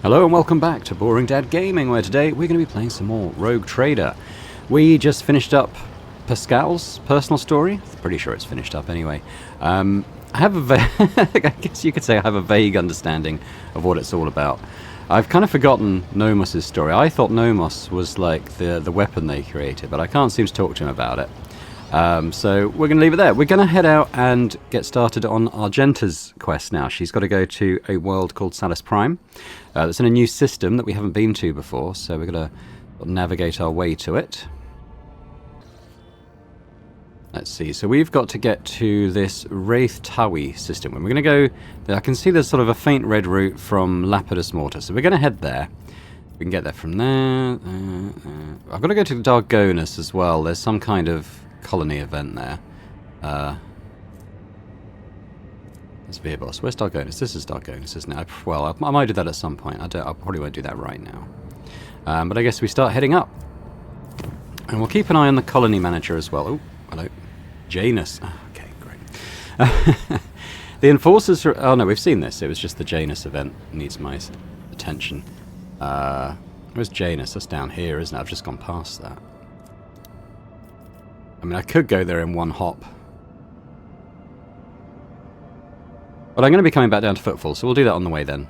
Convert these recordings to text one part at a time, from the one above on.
Hello and welcome back to Boring Dad Gaming, where today we're going to be playing some more Rogue Trader. We just finished up Pascal's personal story. Pretty sure it's finished up anyway. I have I guess you could say I have a vague understanding of what it's all about. I've kind of forgotten Nomos's story. I thought Nomos was like the weapon they created, but I can't seem to talk to him about it. So we're going to leave it there. We're going to head out and get started on Argenta's quest now. She's got to go to a world called Salus Prime. That's in a new system that we haven't been to before, so we're going to navigate our way to it. Let's see, so we've got to get to this Wraith Tawi system. And we're going to go, I can see there's sort of a faint red route from Lapidus Mortar, so we're going to head there. We can get there from there. I've got to go to Dargonus as well. There's some kind of colony event there. There's Veerboss. Where's Dargonus? This is Dargonus, isn't it? Well, I might do that at some point. I probably won't do that right now. But I guess we start heading up. And we'll keep an eye on the colony manager as well. Oh, hello. Janus. Oh, okay, great. The enforcers... Oh, no, we've seen this. It was just the Janus event. Needs my attention. Where's Janus? That's down here, isn't it? I've just gone past that. I mean, I could go there in one hop. But I'm going to be coming back down to Footfall, so we'll do that on the way then.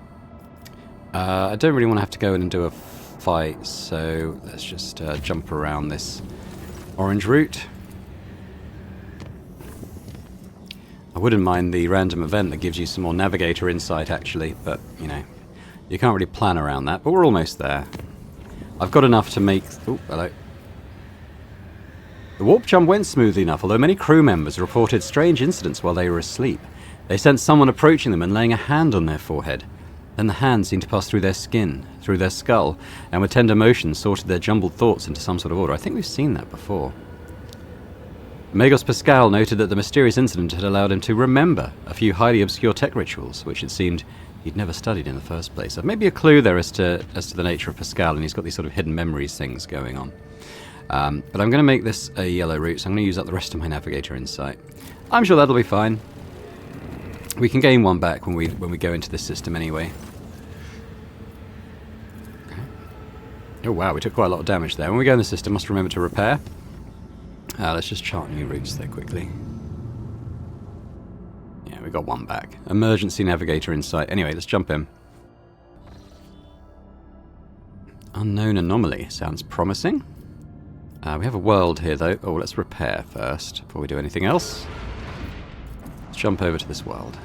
I don't really want to have to go in and do a fight, so let's just jump around this orange route. I wouldn't mind the random event that gives you some more navigator insight, actually, but, you know, you can't really plan around that, but we're almost there. I've got enough to make... Oh, hello. The warp jump went smoothly enough, although many crew members reported strange incidents while they were asleep. They sensed someone approaching them and laying a hand on their forehead. Then the hand seemed to pass through their skin, through their skull, and with tender motions sorted their jumbled thoughts into some sort of order. I think we've seen that before. Magos Pascal noted that the mysterious incident had allowed him to remember a few highly obscure tech rituals, which it seemed he'd never studied in the first place. So maybe a clue there as to the nature of Pascal, and he's got these sort of hidden memories things going on. But I'm going to make this a yellow route, so I'm going to use up the rest of my navigator insight. I'm sure that'll be fine. We can gain one back when we go into this system anyway. Okay. Oh wow, we took quite a lot of damage there. When we go in the system, must remember to repair. Let's just chart new routes there quickly. Yeah, we got one back. Emergency navigator insight. Anyway, let's jump in. Unknown anomaly. Sounds promising. We have a world here, though. Oh, let's repair first before we do anything else. Let's jump over to this world.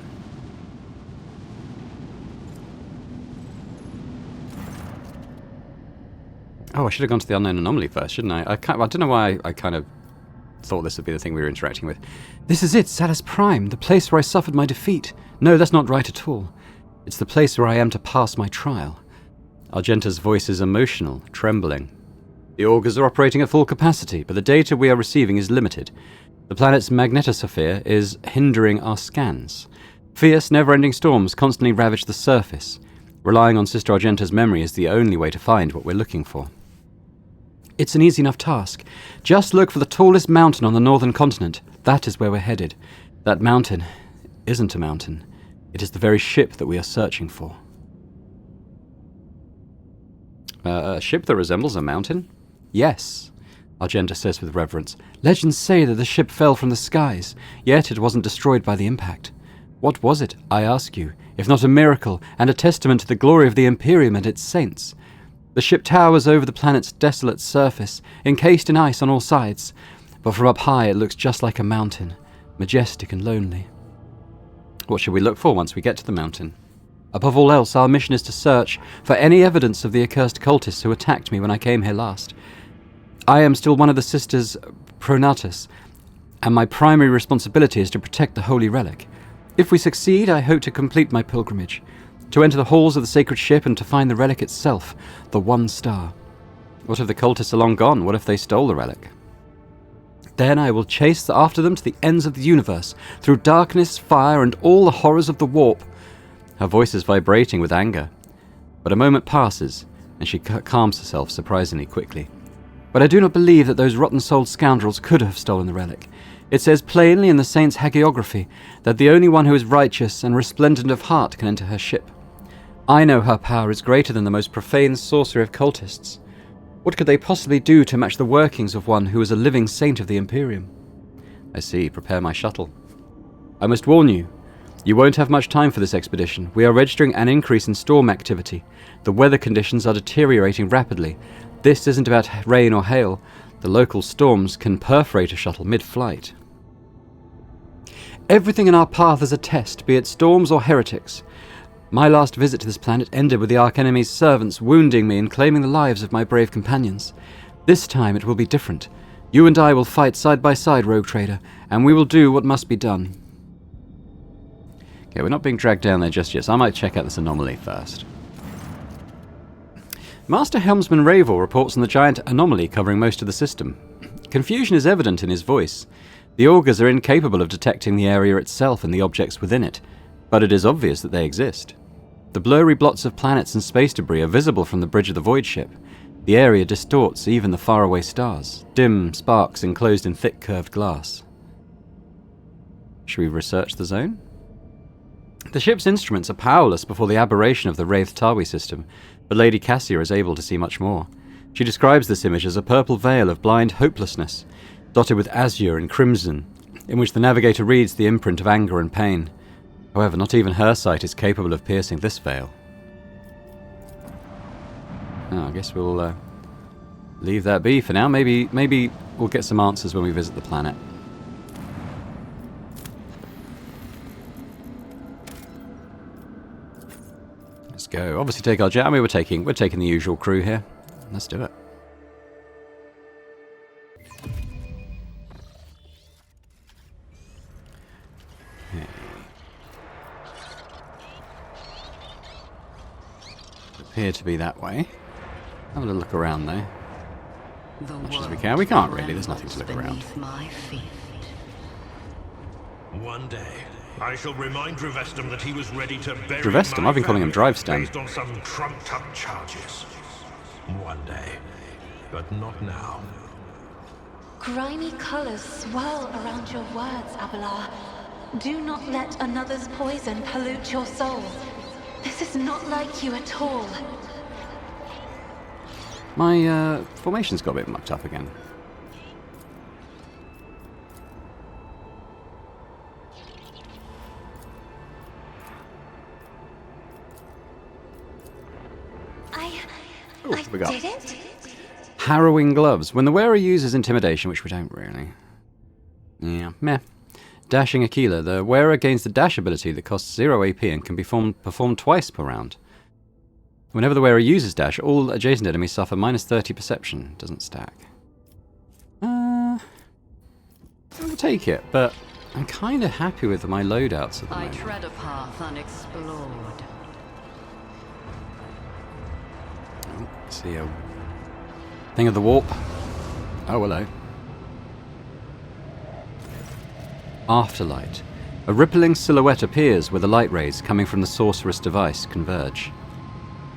Oh, I should have gone to the unknown anomaly first, shouldn't I? I don't know why I kind of thought this would be the thing we were interacting with. This is it, Salus Prime, the place where I suffered my defeat. No, that's not right at all. It's the place where I am to pass my trial. Argenta's voice is emotional, trembling. The augurs are operating at full capacity, but the data we are receiving is limited. The planet's magnetosphere is hindering our scans. Fierce, never-ending storms constantly ravage the surface. Relying on Sister Argenta's memory is the only way to find what we're looking for. It's an easy enough task. Just look for the tallest mountain on the northern continent. That is where we're headed. That mountain isn't a mountain. It is the very ship that we are searching for. A ship that resembles a mountain? Yes, Argenta says with reverence. Legends say that the ship fell from the skies, yet it wasn't destroyed by the impact. What was it, I ask you, if not a miracle and a testament to the glory of the Imperium and its saints? The ship towers over the planet's desolate surface, encased in ice on all sides, but from up high it looks just like a mountain, majestic and lonely. What should we look for once we get to the mountain? Above all else, our mission is to search for any evidence of the accursed cultists who attacked me when I came here last. I am still one of the Sisters Pronatus, and my primary responsibility is to protect the holy relic. If we succeed, I hope to complete my pilgrimage, to enter the halls of the sacred ship and to find the relic itself, the one star. What if the cultists are long gone? What if they stole the relic? Then I will chase after them to the ends of the universe, through darkness, fire, and all the horrors of the warp. Her voice is vibrating with anger. But a moment passes, and she calms herself surprisingly quickly. But I do not believe that those rotten-souled scoundrels could have stolen the relic. It says plainly in the saint's hagiography that the only one who is righteous and resplendent of heart can enter her ship. I know her power is greater than the most profane sorcery of cultists. What could they possibly do to match the workings of one who is a living saint of the Imperium? I see. Prepare my shuttle. I must warn you, you won't have much time for this expedition. We are registering an increase in storm activity. The weather conditions are deteriorating rapidly. This isn't about rain or hail. The local storms can perforate a shuttle mid-flight. Everything in our path is a test, be it storms or heretics. My last visit to this planet ended with the Archenemy's servants wounding me and claiming the lives of my brave companions. This time it will be different. You and I will fight side by side, Rogue Trader, and we will do what must be done. Okay, we're not being dragged down there just yet, so I might check out this anomaly first. Master Helmsman Ravor reports on the giant anomaly covering most of the system. Confusion is evident in his voice. The augurs are incapable of detecting the area itself and the objects within it, but it is obvious that they exist. The blurry blots of planets and space debris are visible from the bridge of the void ship. The area distorts even the faraway stars, dim sparks enclosed in thick curved glass. Should we research the zone? The ship's instruments are powerless before the aberration of the Wraith Tawi system, but Lady Cassia is able to see much more. She describes this image as a purple veil of blind hopelessness, dotted with azure and crimson, in which the navigator reads the imprint of anger and pain. However, not even her sight is capable of piercing this veil. Oh, I guess we'll leave that be for now. Maybe we'll get some answers when we visit the planet. Let's go. Obviously take our jet. I mean, we're taking the usual crew here. Let's do it. Okay. Appear to be that way. Have a little look around though. As much as we can. We can't really. There's nothing to look around. One day, I shall remind Drivestum that he was ready to bury Drivestum? I've been calling him Drivestam. based on some trumped-up charges. One day, but not now. Grimy colors swirl around your words, Abelard. Do not let another's poison pollute your soul. This is not like you at all. My formation's got a bit mucked up again. I did it? Harrowing gloves. When the wearer uses intimidation, which we don't really. Yeah, meh. Dashing Aquila. The wearer gains the dash ability that costs 0 AP and can be performed twice per round. Whenever the wearer uses dash, all adjacent enemies suffer minus 30 perception. Doesn't stack. I'll take it, but I'm kind of happy with my loadouts at the moment. I tread a path unexplored. Oh, see a thing of the warp. Oh, hello. Afterlight. A rippling silhouette appears where the light rays coming from the sorceress device converge.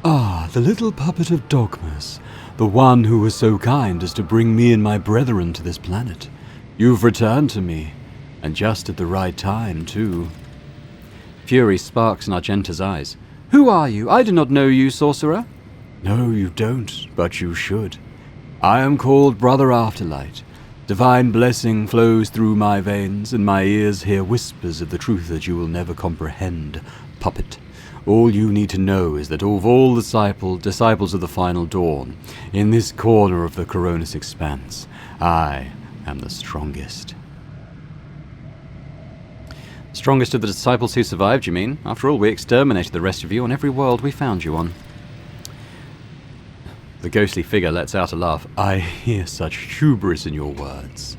Ah, the little puppet of Dogmas, the one who was so kind as to bring me and my brethren to this planet. You've returned to me, and just at the right time, too. Fury sparks in Argenta's eyes. Who are you? I do not know you, sorcerer. No, you don't, but you should. I am called Brother Afterlight. Divine blessing flows through my veins, and my ears hear whispers of the truth that you will never comprehend, puppet. All you need to know is that of all the disciples of the Final Dawn, in this corner of the Coronis expanse, I am the strongest. Strongest of the disciples who survived, you mean? After all, we exterminated the rest of you on every world we found you on. The ghostly figure lets out a laugh. I hear such hubris in your words.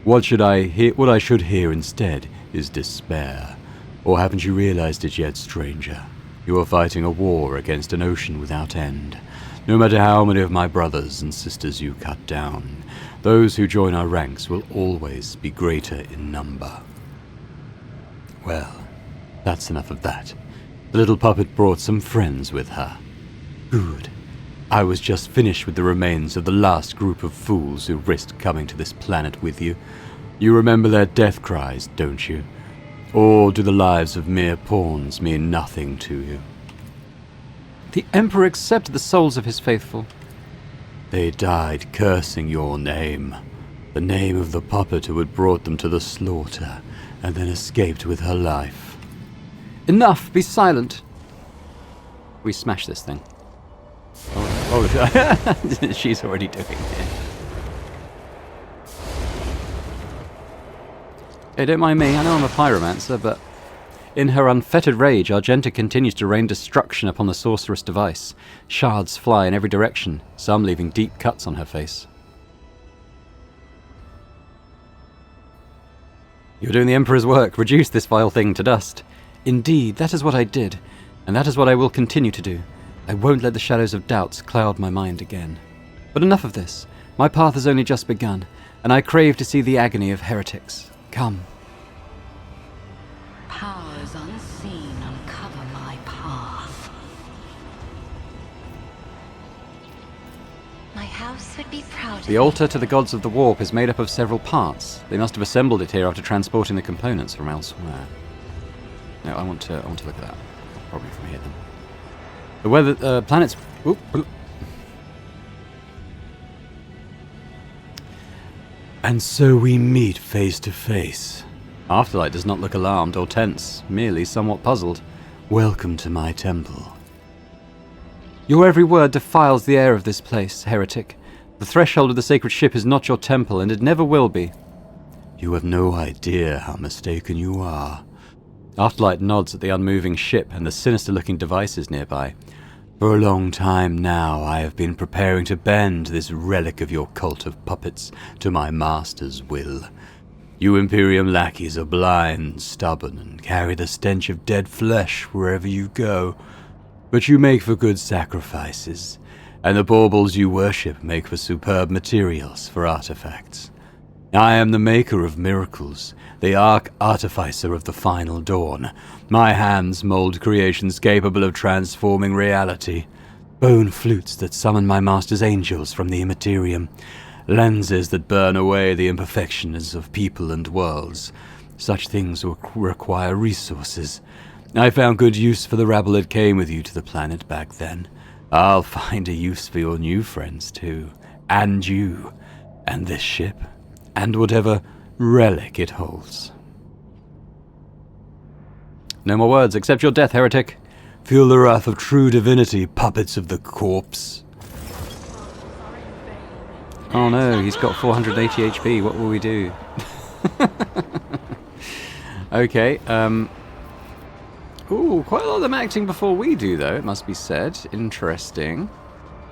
What I should hear instead is despair. Or haven't you realized it yet, stranger? You are fighting a war against an ocean without end. No matter how many of my brothers and sisters you cut down, those who join our ranks will always be greater in number. Well, that's enough of that. The little puppet brought some friends with her. Good. I was just finished with the remains of the last group of fools who risked coming to this planet with you. You remember their death cries, don't you? Or do the lives of mere pawns mean nothing to you? The Emperor accepted the souls of his faithful. They died cursing your name, the name of the puppet who had brought them to the slaughter, and then escaped with her life. Enough! Be silent! We smash this thing. Oh, she's already doing it. Hey, don't mind me, I know I'm a pyromancer, but in her unfettered rage, Argenta continues to rain destruction upon the sorceress device. Shards fly in every direction, some leaving deep cuts on her face. You're doing the Emperor's work. Reduce this vile thing to dust. Indeed, that is what I did, and that is what I will continue to do. I won't let the shadows of doubts cloud my mind again. But enough of this. My path has only just begun, and I crave to see the agony of heretics. Come. Powers unseen uncover my path. My house would be proud of The altar to the gods of the warp is made up of several parts. They must have assembled it here after transporting the components from elsewhere. No, I want to look at that. Probably from here then. The weather, planets. Oop. And so we meet face to face. Afterlight does not look alarmed or tense, merely somewhat puzzled. Welcome to my temple. Your every word defiles the air of this place, heretic. The threshold of the sacred ship is not your temple, and it never will be. You have no idea how mistaken you are. Afterlight nods at the unmoving ship and the sinister-looking devices nearby. For a long time now, I have been preparing to bend this relic of your cult of puppets to my master's will. You Imperium lackeys are blind, stubborn, and carry the stench of dead flesh wherever you go. But you make for good sacrifices, and the baubles you worship make for superb materials for artifacts. I am the maker of miracles, the artificer of the final dawn. My hands mold creations capable of transforming reality. Bone flutes that summon my master's angels from the immaterium. Lenses that burn away the imperfections of people and worlds. Such things require resources. I found good use for the rabble that came with you to the planet back then. I'll find a use for your new friends too. And you. And this ship. And whatever relic it holds. No more words, except your death, heretic. Feel the wrath of true divinity, puppets of the corpse. Oh no, he's got 480 HP, what will we do? Okay, ooh, quite a lot of them acting before we do, though, it must be said. Interesting.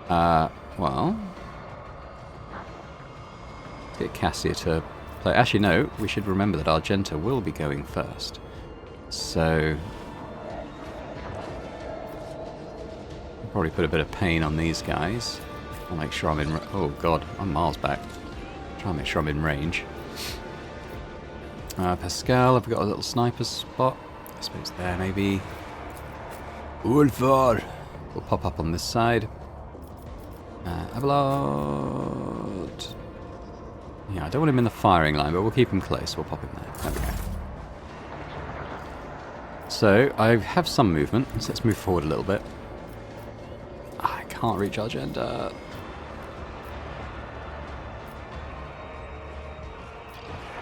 Well... let's get Cassia to play. Actually, no, we should remember that Argenta will be going first. So... I'll probably put a bit of pain on these guys. I'll make sure I'm in... oh, God, I'm miles back. Try and make sure I'm in range. Pascal, have we got a little sniper spot? I suppose there, maybe. Ulfar! We'll pop up on this side. Abelard. Yeah, I don't want him in the firing line, but we'll keep him close. We'll pop him there. There we go. So, I have some movement, so let's move forward a little bit. I can't reach our agenda.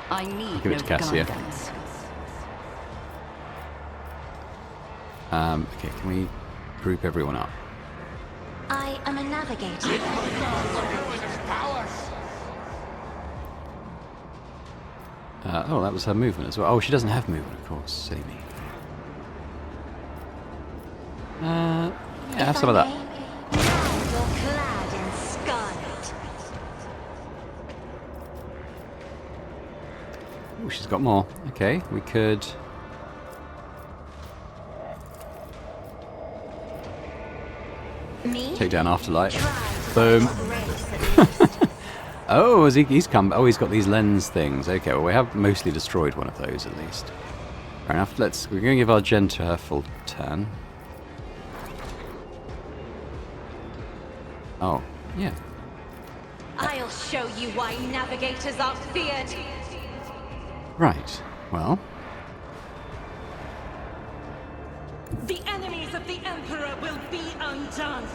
I need Give it to Cassia. guidance. Okay, can we group everyone up? I am a navigator. Oh, that was her movement as well. Oh, she doesn't have movement, of course. Silly me. Yeah, have some of that. You're clad in scarlet. Oh, she's got more. Okay, we could... Me? take down Afterlight. Try to Boom. race. Oh, he's come... oh, he's got these lens things. Okay, well, we have mostly destroyed one of those, at least. Fair enough. We're going to give Argenta her full turn. Oh, yeah. I'll show you why navigators are feared. Right. Well, The enemies of of the Emperor will be undone.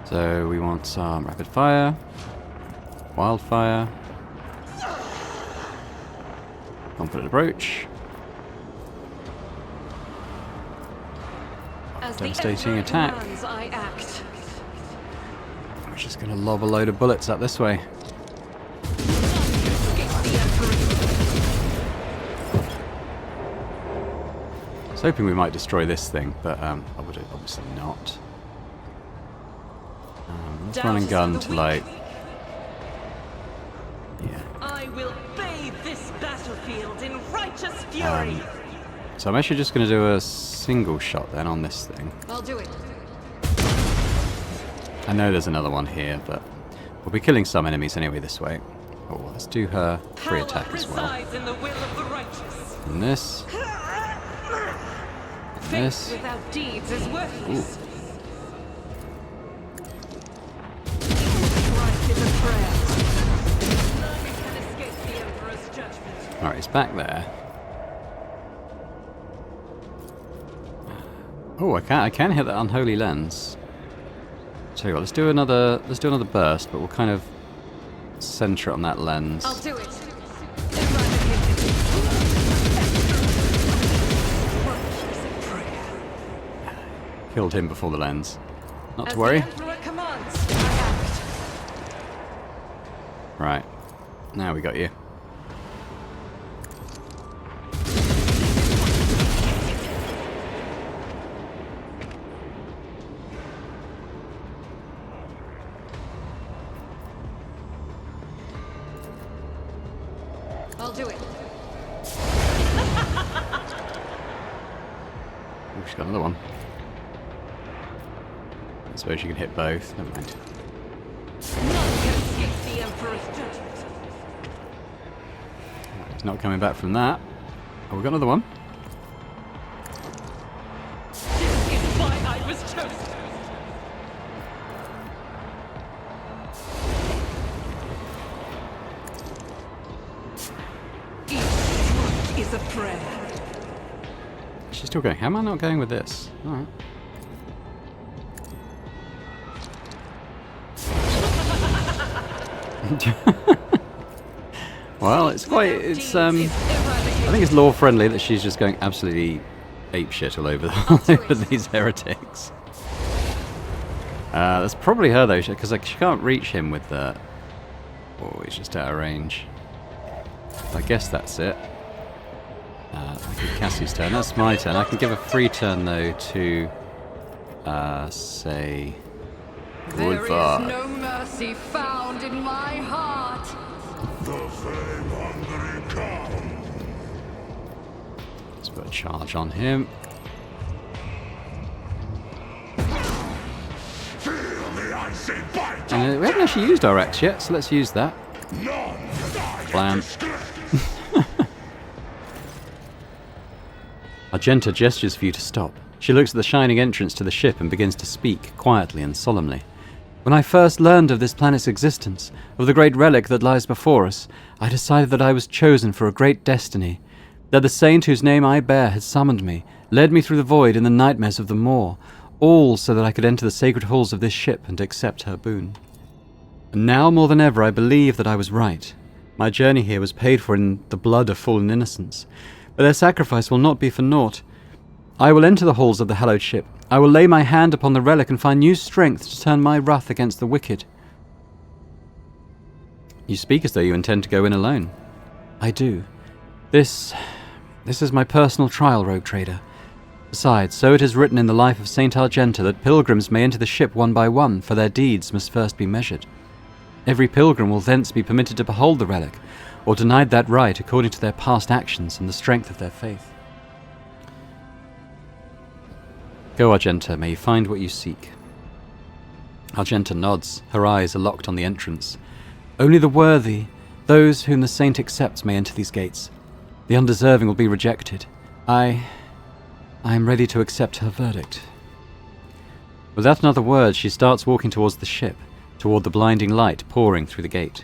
So we want some rapid fire, wildfire, confident approach, As devastating the attack. Emperor commands, I act. We're just going to lob a load of bullets up this way. Escape the Emperor. I was hoping we might destroy this thing, but I would obviously not. Let's run and gun to like... Yeah. I will bathe this battlefield in righteous fury. So I'm actually just going to do a single shot then on this thing. I'll do it. I know there's another one here, but we'll be killing some enemies anyway this way. Oh, let's do her free attack as well. Resides in the will of the righteous. And this. And this. Faith without deeds is worthless. Christ is a prayer. None can escape the Emperor's judgment. Alright, it's back there. Oh, I can hit that unholy lens. Tell you what, let's do another burst, but we'll kind of center it on that lens. I'll do it. Killed him before the lens. Not As to worry. the Emperor commands, I act. Right. Now we got you. I'll do it. Oh, she's got another one. I suppose you can hit both. Never mind. None can escape the Emperor's judgment. He's not coming back from that. Oh, we got another one. This is why I was chosen. Each stroke is a prayer. She's still going. How am I not going with this? Alright. Well, it's quite. It's I think it's lore friendly that she's just going absolutely apeshit all over, all over these heretics. That's probably her though, because like, she can't reach him with the. Oh, he's just out of range. I guess that's it. I give Cassie's turn. That's my turn. I can give a free turn though to, say, There is Woodvar. no mercy found in my heart. The flame hungry come. Let's put a charge on him. Feel the icy bite. And we haven't actually used our axe yet, so let's use that. None die Blam. disgrace. Argenta gestures for you to stop. She looks at the shining entrance to the ship and begins to speak, quietly and solemnly. When I first learned of this planet's existence, of the great relic that lies before us, I decided that I was chosen for a great destiny, that the saint whose name I bear had summoned me, led me through the void and the nightmares of the moor, all so that I could enter the sacred halls of this ship and accept her boon. And now more than ever I believe that I was right. My journey here was paid for in the blood of fallen innocents, but their sacrifice will not be for naught. I will enter the halls of the hallowed ship. I will lay my hand upon the relic and find new strength to turn my wrath against the wicked. You speak as though you intend to go in alone. I do. This is my personal trial, rogue trader. Besides, so it is written in the life of Saint Argenta that pilgrims may enter the ship one by one, for their deeds must first be measured. Every pilgrim will thence be permitted to behold the relic, or denied that right according to their past actions and the strength of their faith. Go, Argenta, may you find what you seek. Argenta nods. Her eyes are locked on the entrance. Only the worthy, those whom the saint accepts, may enter these gates. The undeserving will be rejected. I am ready to accept her verdict. Without another word, she starts walking towards the ship, toward the blinding light pouring through the gate.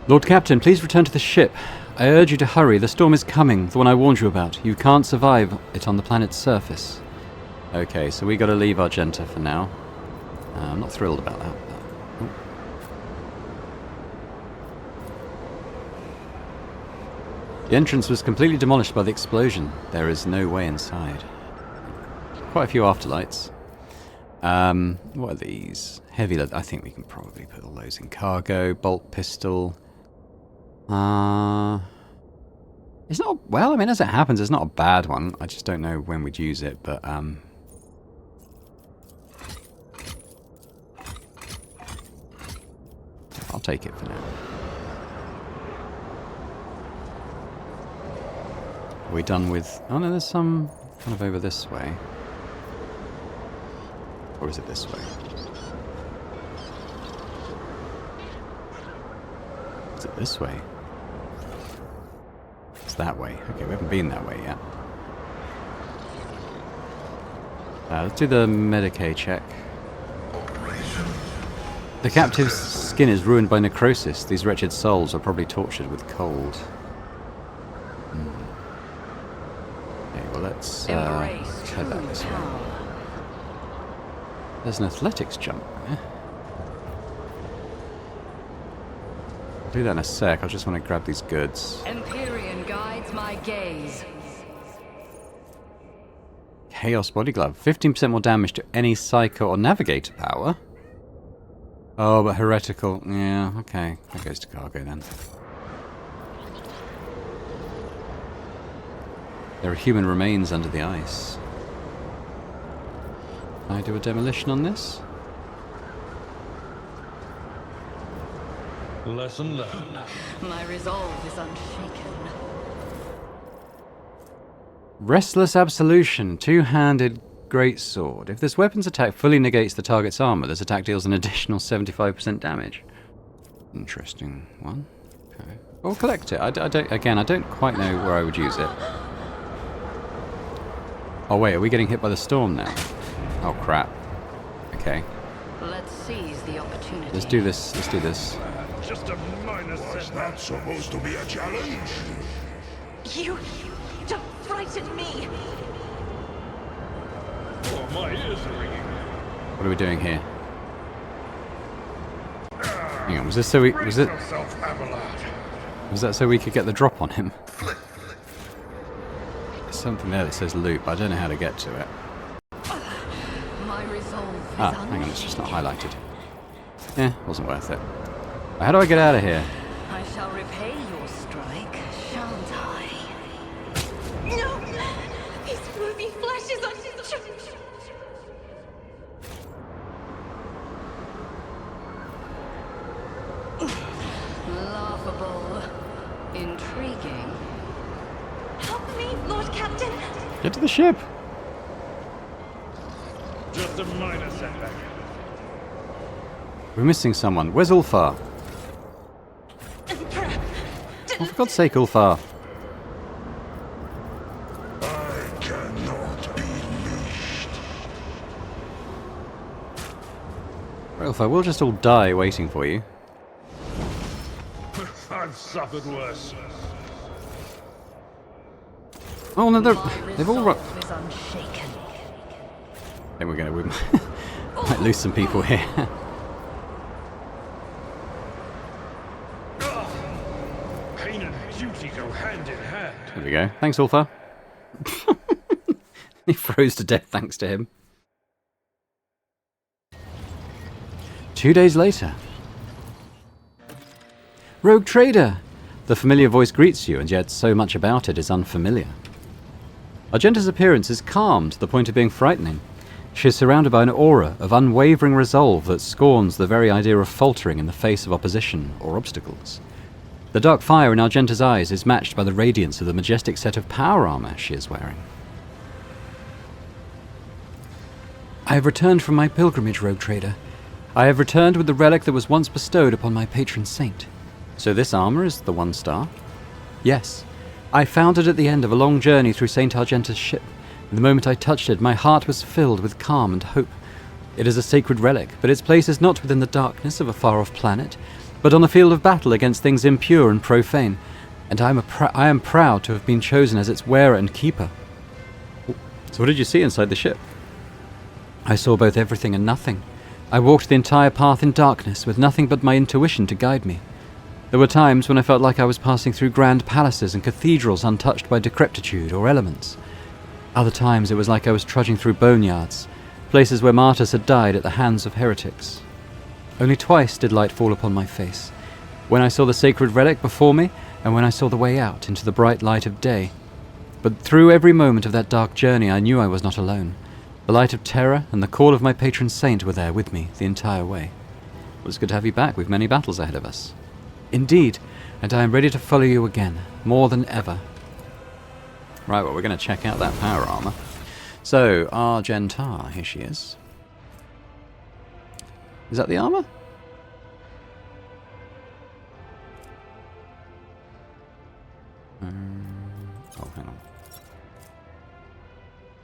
Lord Captain, please return to the ship. I urge you to hurry. The storm is coming, the one I warned you about. You can't survive it on the planet's surface. Okay, so we gotta leave Argenta for now. I'm not thrilled about that. But... The entrance was completely demolished by the explosion. There is no way inside. Quite a few afterlights. What are these? Heavy lead. I think we can probably put all those in cargo. Bolt pistol. It's not... Well, I mean, as it happens, it's not a bad one. I just don't know when we'd use it, but... I'll take it for now. Are we done with... Oh no, there's some kind of over this way. Or is it this way? Is it this way? It's that way. Okay, we haven't been that way yet. Let's do the Medicae check. The captive's skin is ruined by necrosis. These wretched souls are probably tortured with cold. Okay, well let's head back this way. There's an athletics jump there. I'll do that in a sec. I just want to grab these goods. Empyrean guides my gaze. Chaos body glove. 15% more damage to any psycho or navigator power. Oh, but heretical. Yeah, okay. That goes to cargo then. There are human remains under the ice. Can I do a demolition on this? Lesson learned. My resolve is unshaken. Restless Absolution. Two-handed greatsword. If this weapon's attack fully negates the target's armor, this attack deals an additional 75% damage. Interesting one. Okay. We'll collect it. I don't quite know where I would use it. Oh wait, are we getting hit by the storm now? Oh crap. Okay. Let's seize the opportunity. Let's do this. Let's do this. Just a minor setback. That's supposed to be a challenge. You don't frighten me! Oh, my ears are ringing. What are we doing here? Hang on, was this so we... Was it... Was that so we could get the drop on him? There's something there that says loot, but I don't know how to get to it. My resolve is Hang on, it's just not highlighted. Eh, wasn't worth it. How do I get out of here? I shall repay your strike, shan't I? No! His ruby flesh is on... Laughable. Intriguing. Help me, Lord Captain! Get to the ship! Just a minor setback. We're missing someone. Where's Ulfar? Oh, for God's sake, Ulfar. I cannot be leashed. Right, Ulfar, we'll just all die waiting for you. I've suffered worse. Oh no, they've all run. Resolve is unshaken. I think we might lose some people here. Pain and duty go hand in hand. There we go. Thanks, Ulfar. He froze to death thanks to him. 2 days later. Rogue Trader! The familiar voice greets you, and yet so much about it is unfamiliar. Argenta's appearance is calm to the point of being frightening. She is surrounded by an aura of unwavering resolve that scorns the very idea of faltering in the face of opposition or obstacles. The dark fire in Argenta's eyes is matched by the radiance of the majestic set of power armor she is wearing. I have returned from my pilgrimage, Rogue Trader. I have returned with the relic that was once bestowed upon my patron saint. So this armor is the 1 star? Yes. I found it at the end of a long journey through Saint Argenta's ship. The moment I touched it, my heart was filled with calm and hope. It is a sacred relic, but its place is not within the darkness of a far-off planet. but on the field of battle against things impure and profane, and I am proud to have been chosen as its wearer and keeper. So what did you see inside the ship? I saw both everything and nothing. I walked the entire path in darkness, with nothing but my intuition to guide me. There were times when I felt like I was passing through grand palaces and cathedrals untouched by decrepitude or elements. Other times it was like I was trudging through boneyards, places where martyrs had died at the hands of heretics. Only twice did light fall upon my face, when I saw the sacred relic before me and when I saw the way out into the bright light of day. But through every moment of that dark journey I knew I was not alone. The light of terror and the call of my patron saint were there with me the entire way. It was good to have you back. We've many battles ahead of us. Indeed, and I am ready to follow you again, more than ever. Right, well, we're going to check out that power armor. So, Argentar, here she is. Is that the armor? Oh, hang on.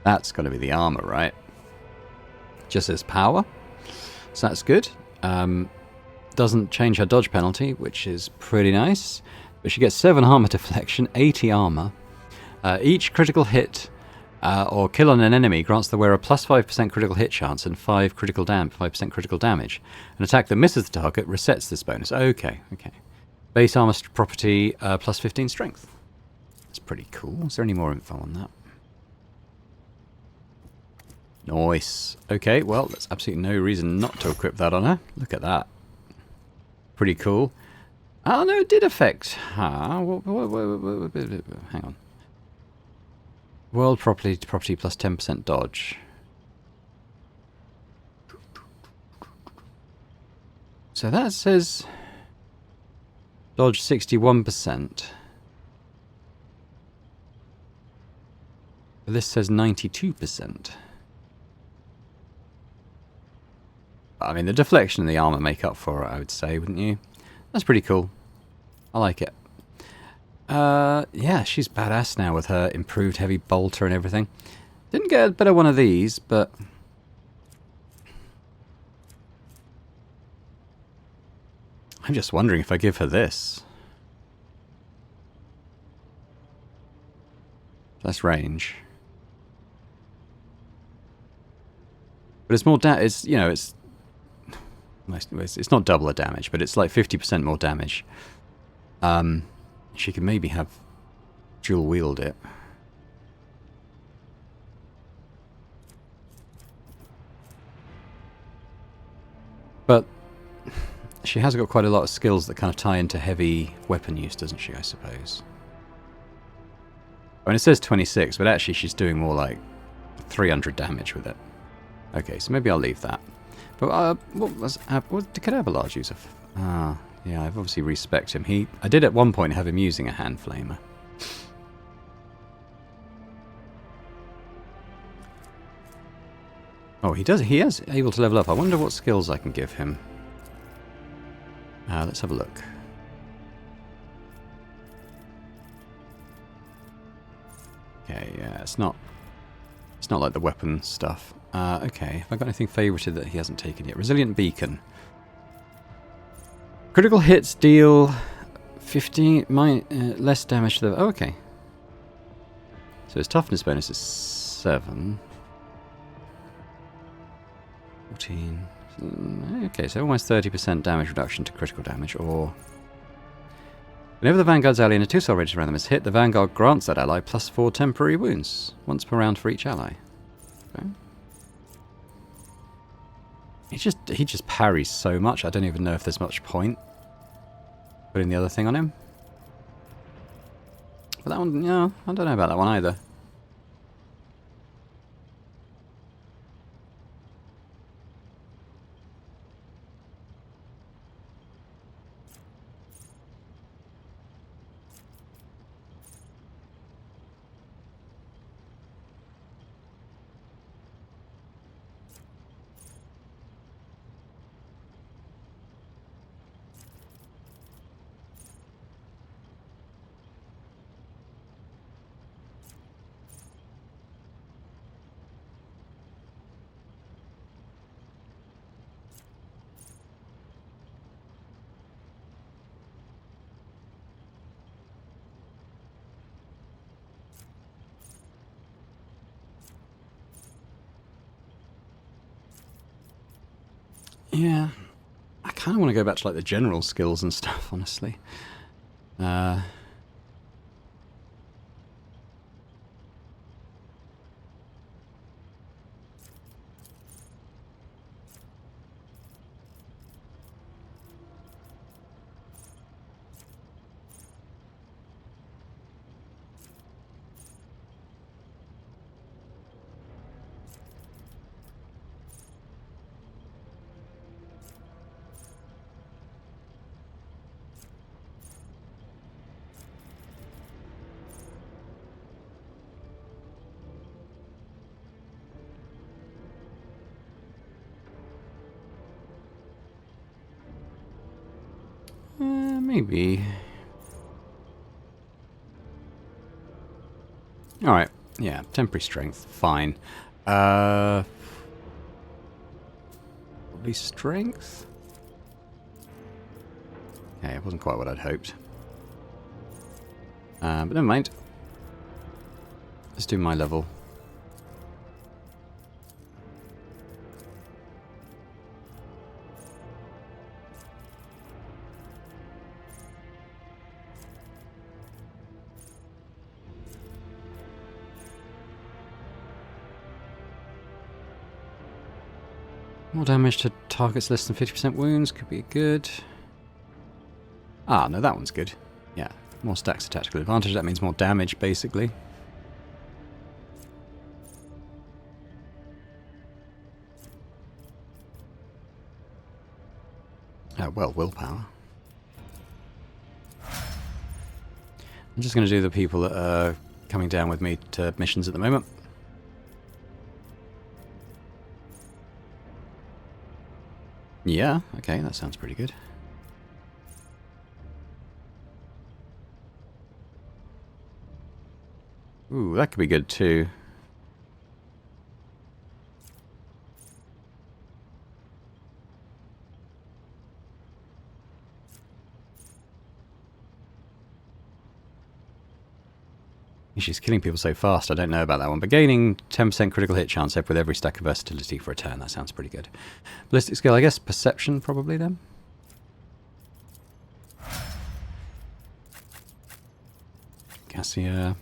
That's got to be the armor, right? Just says power. So that's good. Doesn't change her dodge penalty, which is pretty nice. But she gets 7 armor deflection, 80 armor. Each critical hit or kill on an enemy grants the wearer plus 5% critical hit chance and 5% critical damage. An attack that misses the target resets this bonus. Okay. Base armor property plus 15 strength. That's pretty cool. Is there any more info on that? Nice. Okay, well, there's absolutely no reason not to equip that on her. Look at that. Pretty cool. Oh, no, it did affect her. Hang on. World property plus 10% dodge. So that says dodge 61%. This says 92%. I mean, the deflection and the armor make up for it, I would say, wouldn't you? That's pretty cool. I like it. Yeah, she's badass now with her improved heavy bolter and everything. Didn't get a better one of these, but I'm just wondering if I give her this. That's range. But it's more it's not double the damage, but it's like 50% more damage. She could maybe have dual wield it. But she has got quite a lot of skills that kind of tie into heavy weapon use, doesn't she, I suppose? I mean, it says 26, but actually she's doing more like 300 damage with it. Okay, so maybe I'll leave that. But what did Abelard use? Yeah, I've obviously respec'd him. I did at one point have him using a hand flamer. Oh, he is able to level up. I wonder what skills I can give him. Let's have a look. Okay, yeah, it's not like the weapon stuff. Okay, have I got anything favorited that he hasn't taken yet? Resilient Beacon. Critical hits deal 15 less damage to the... Oh, okay. So his toughness bonus is 7. 14. Okay, so almost 30% damage reduction to critical damage, or... Whenever the Vanguard's ally in a 2-star rated around them is hit, the Vanguard grants that ally plus 4 temporary wounds, once per round for each ally. Okay. He just parries so much, I don't even know if there's much point putting the other thing on him. But that one, yeah, I don't know about that one either. Yeah. I kind of want to go back to like the general skills and stuff, honestly. Maybe. Alright, yeah, temporary strength, fine. Probably strength? Okay, it wasn't quite what I'd hoped. But never mind. Let's do my level. More damage to targets less than 50% wounds could be good. Ah, no, that one's good. Yeah, more stacks of tactical advantage. That means more damage, basically. Well, willpower. I'm just going to do the people that are coming down with me to missions at the moment. Yeah, okay, that sounds pretty good. Ooh, that could be good too. She's killing people so fast, I don't know about that one. But gaining 10% critical hit chance with every stack of versatility for a turn, that sounds pretty good. Ballistic skill, I guess perception probably then. Cassia.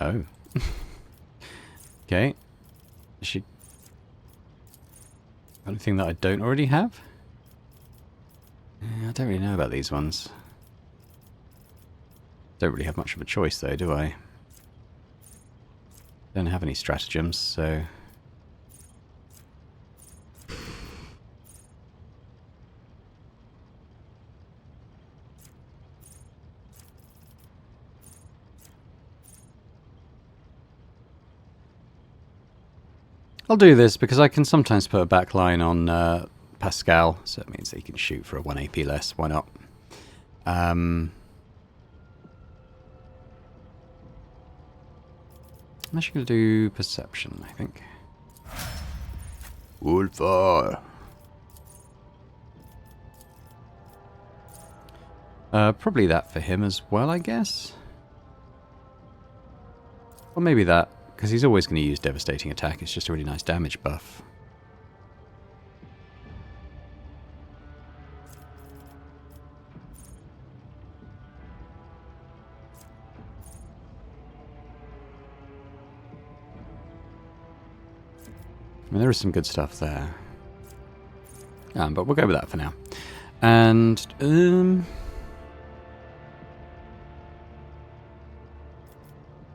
Oh. Okay. Is she... got anything that I don't already have? I don't really know about these ones. Don't really have much of a choice though, do I? Don't have any stratagems, so... I'll do this because I can sometimes put a backline on Pascal, so it means that he can shoot for a 1 AP less. Why not? I'm actually going to do perception, I think. Woodfire. Probably that for him as well, I guess. Or maybe that, because he's always going to use Devastating Attack. It's just a really nice damage buff. I mean, there is some good stuff there. But we'll go with that for now. And, I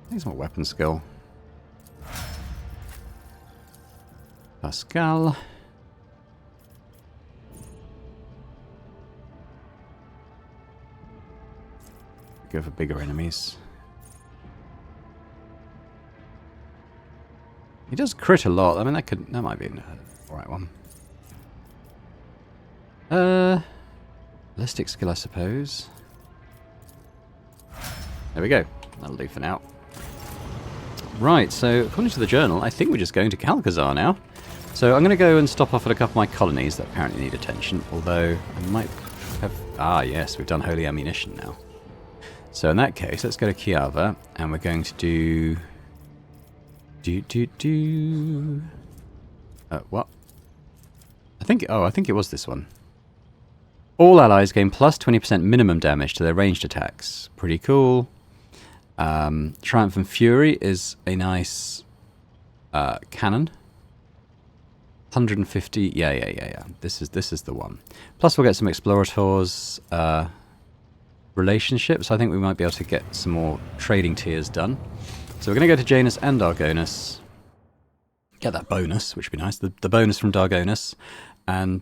think more weapon skill. Pascal. Go for bigger enemies. He does crit a lot. I mean, that might be the right one. Ballistic skill, I suppose. There we go. That'll do for now. Right, so according to the journal, I think we're just going to Calcazar now. So I'm going to go and stop off at a couple of my colonies that apparently need attention, although I might have... Ah, yes, we've done Holy Ammunition now. So in that case, let's go to Kiava, and we're going to do... What? think it was this one. All allies gain plus 20% minimum damage to their ranged attacks. Pretty cool. Triumph and Fury is a nice cannon. 150. Yeah. This is the one. Plus we'll get some Explorators relationships. I think we might be able to get some more trading tiers done. So we're going to go to Janus and Dargonus. Get that bonus, which would be nice. The bonus from Dargonus. And,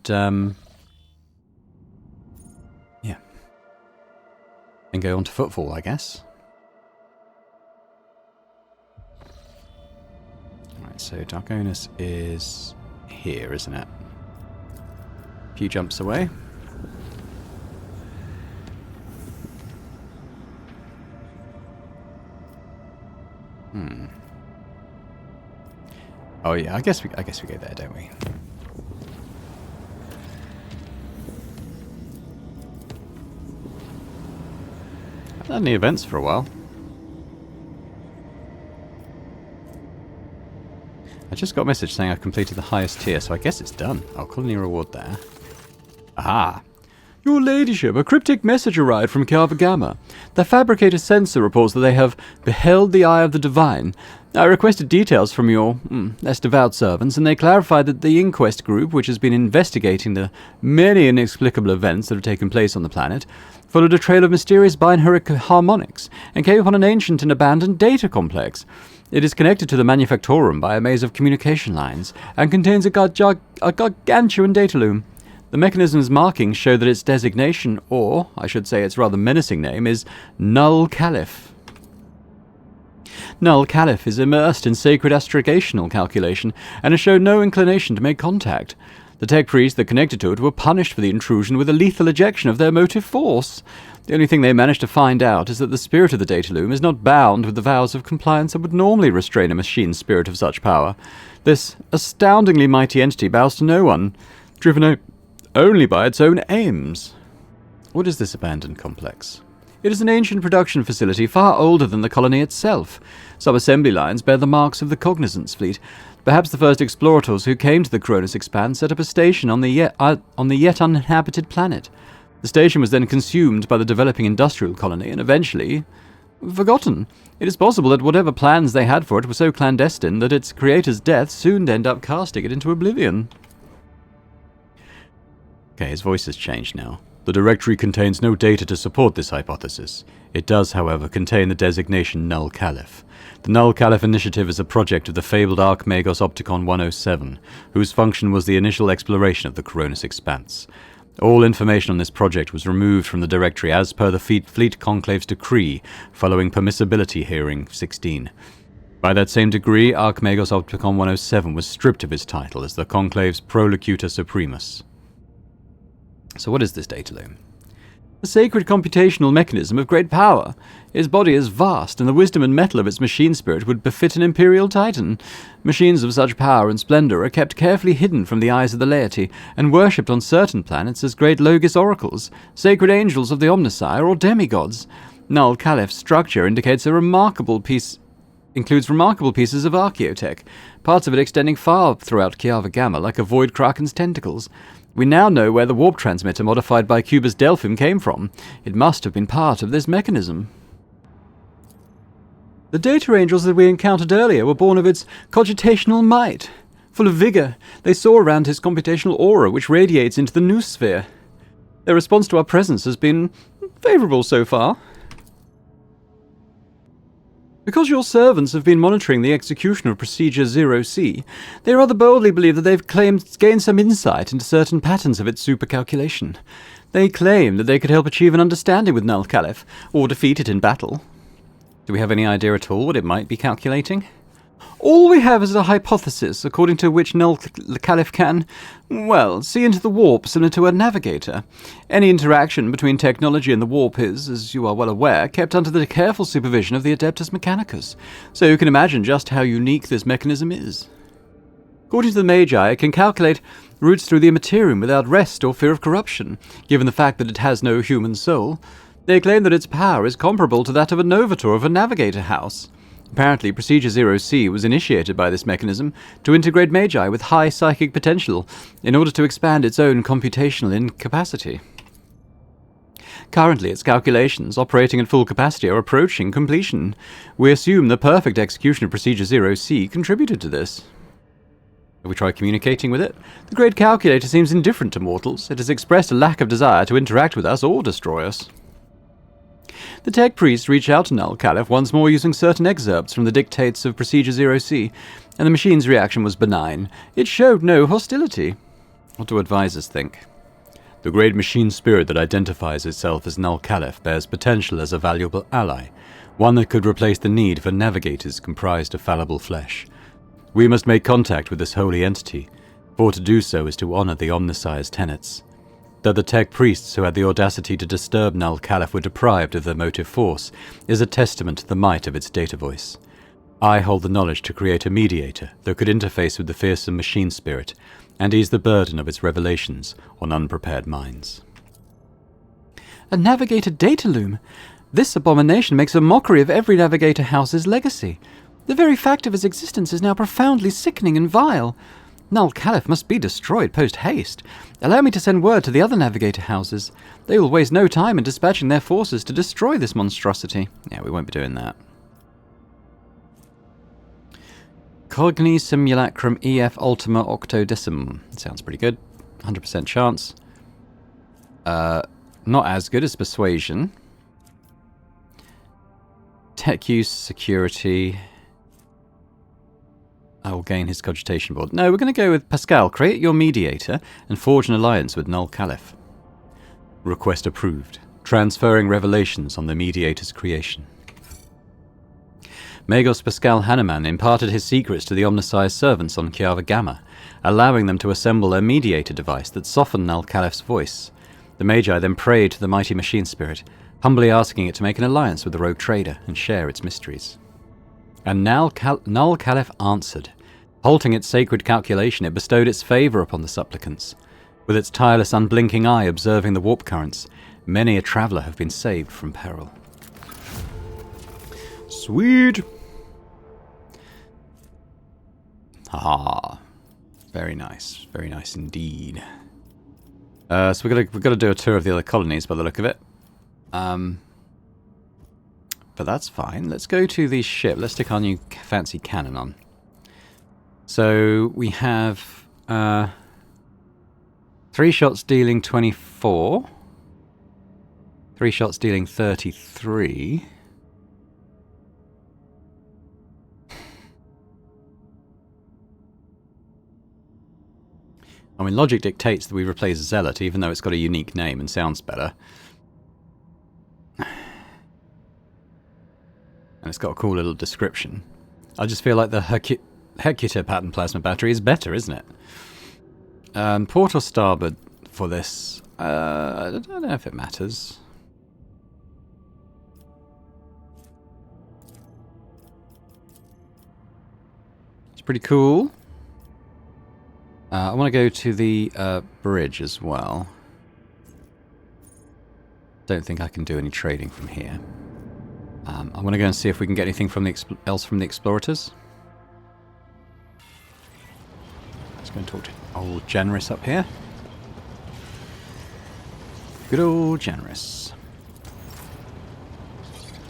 yeah. And go on to Footfall, I guess. Alright, so Dargonus is here, isn't it? A few jumps away. Oh yeah, I guess we go there, don't we? I've done the events for a while. I just got a message saying I completed the highest tier, so I guess it's done. I'll colony reward there. Aha! Your Ladyship, a cryptic message arrived from Kyava. The fabricator sensor reports that they have beheld the eye of the divine. I requested details from your less devout servants, and they clarified that the inquest group, which has been investigating the many inexplicable events that have taken place on the planet, followed a trail of mysterious binary harmonics and came upon an ancient and abandoned data complex. It is connected to the Manufactorum by a maze of communication lines and contains a gargantuan data loom. The mechanism's markings show that its designation, or, I should say its rather menacing name, is Null Caliph. Null Caliph is immersed in sacred astrogational calculation and has shown no inclination to make contact. The tech priests that connected to it were punished for the intrusion with a lethal ejection of their motive force. The only thing they managed to find out is that the spirit of the data loom is not bound with the vows of compliance that would normally restrain a machine's spirit of such power. This astoundingly mighty entity bows to no one, driven only by its own aims. What is this abandoned complex? It is an ancient production facility far older than the colony itself. Some assembly lines bear the marks of the Cognizance fleet. Perhaps the first explorators who came to the Cronus Expanse set up a station on the yet uninhabited planet. The station was then consumed by the developing industrial colony and eventually forgotten. It is possible that whatever plans they had for it were so clandestine that its creator's death soon ended up casting it into oblivion. Okay, his voice has changed now. The directory contains no data to support this hypothesis. It does, however, contain the designation Null Caliph. The Null Caliph Initiative is a project of the fabled Archmagos Opticon 107, whose function was the initial exploration of the Cronus Expanse. All information on this project was removed from the directory as per the Fleet Conclave's decree following Permissibility Hearing 16. By that same degree, Archmagos Opticon 107 was stripped of his title as the Conclave's Prolocutor Supremus. So what is this data loom? A sacred computational mechanism of great power. Its body is vast, and the wisdom and mettle of its machine spirit would befit an imperial titan. Machines of such power and splendor are kept carefully hidden from the eyes of the laity, and worshipped on certain planets as great Logis oracles, sacred angels of the Omnissiah, or demigods. Null Caliph's structure includes remarkable pieces of archaeotech, parts of it extending far throughout Kyava Gamma like a void kraken's tentacles. We now know where the warp transmitter modified by Cubus Delphim came from. It must have been part of this mechanism. The data angels that we encountered earlier were born of its cogitational might. Full of vigor, they soar around his computational aura which radiates into the noosphere. Their response to our presence has been favourable so far. Because your servants have been monitoring the execution of Procedure 0C, they rather boldly believe that they've gained some insight into certain patterns of its supercalculation. They claim that they could help achieve an understanding with Null Caliph, or defeat it in battle. Do we have any idea at all what it might be calculating? All we have is a hypothesis, according to which Null Caliph can, well, see into the warp similar to a navigator. Any interaction between technology and the warp is, as you are well aware, kept under the careful supervision of the Adeptus Mechanicus, so you can imagine just how unique this mechanism is. According to the Magi, it can calculate routes through the Immaterium without rest or fear of corruption, given the fact that it has no human soul. They claim that its power is comparable to that of a Novator of a Navigator house. Apparently, Procedure 0C was initiated by this mechanism to integrate Magi with high psychic potential in order to expand its own computational incapacity. Currently, its calculations, operating at full capacity, are approaching completion. We assume the perfect execution of Procedure 0C contributed to this. Have we tried communicating with it? The Great Calculator seems indifferent to mortals. It has expressed a lack of desire to interact with us or destroy us. The tech priest reached out to Null Caliph once more using certain excerpts from the dictates of Procedure 0C, and the machine's reaction was benign. It showed no hostility. What do advisors think? The great machine spirit that identifies itself as Null Caliph bears potential as a valuable ally, one that could replace the need for navigators comprised of fallible flesh. We must make contact with this holy entity, for to do so is to honor the Omnissiah's tenets. That the tech priests who had the audacity to disturb Null Caliph were deprived of their motive force is a testament to the might of its data voice. I hold the knowledge to create a mediator that could interface with the fearsome machine spirit and ease the burden of its revelations on unprepared minds. A navigator data loom? This abomination makes a mockery of every navigator house's legacy. The very fact of his existence is now profoundly sickening and vile. Null Caliph must be destroyed post-haste. Allow me to send word to the other navigator houses. They will waste no time in dispatching their forces to destroy this monstrosity. Yeah, we won't be doing that. Cogni Simulacrum EF Ultima Octodecimum. Sounds pretty good. 100% chance. Not as good as Persuasion. Tech use, security. I will gain his cogitation board. No, we're going to go with Pascal. Create your mediator and forge an alliance with Null Caliph. Request approved. Transferring revelations on the mediator's creation. Magos Pascal Hanneman imparted his secrets to the Omnissiah's servants on Kiava Gamma, allowing them to assemble a mediator device that softened Null Caliph's voice. The Magi then prayed to the mighty machine spirit, humbly asking it to make an alliance with the rogue trader and share its mysteries. And Null Caliph answered. Halting its sacred calculation, it bestowed its favour upon the supplicants. With its tireless, unblinking eye observing the warp currents, many a traveller have been saved from peril. Sweet! Ah, very nice indeed. So we've got to do a tour of the other colonies by the look of it. But that's fine. Let's go to the ship. Let's stick our new fancy cannon on. So we have 3 shots dealing 24, 3 shots dealing 33. I mean, logic dictates that we replace Zealot, even though it's got a unique name and sounds better. And it's got a cool little description. I just feel like the Hecutor pattern plasma battery is better, isn't it? Port or starboard for this? I don't know if it matters. It's pretty cool. I want to go to the bridge as well. Don't think I can do any trading from here. I want to go and see if we can get anything from else from the explorators. Let's go and talk to old Generous up here. Good old Generous.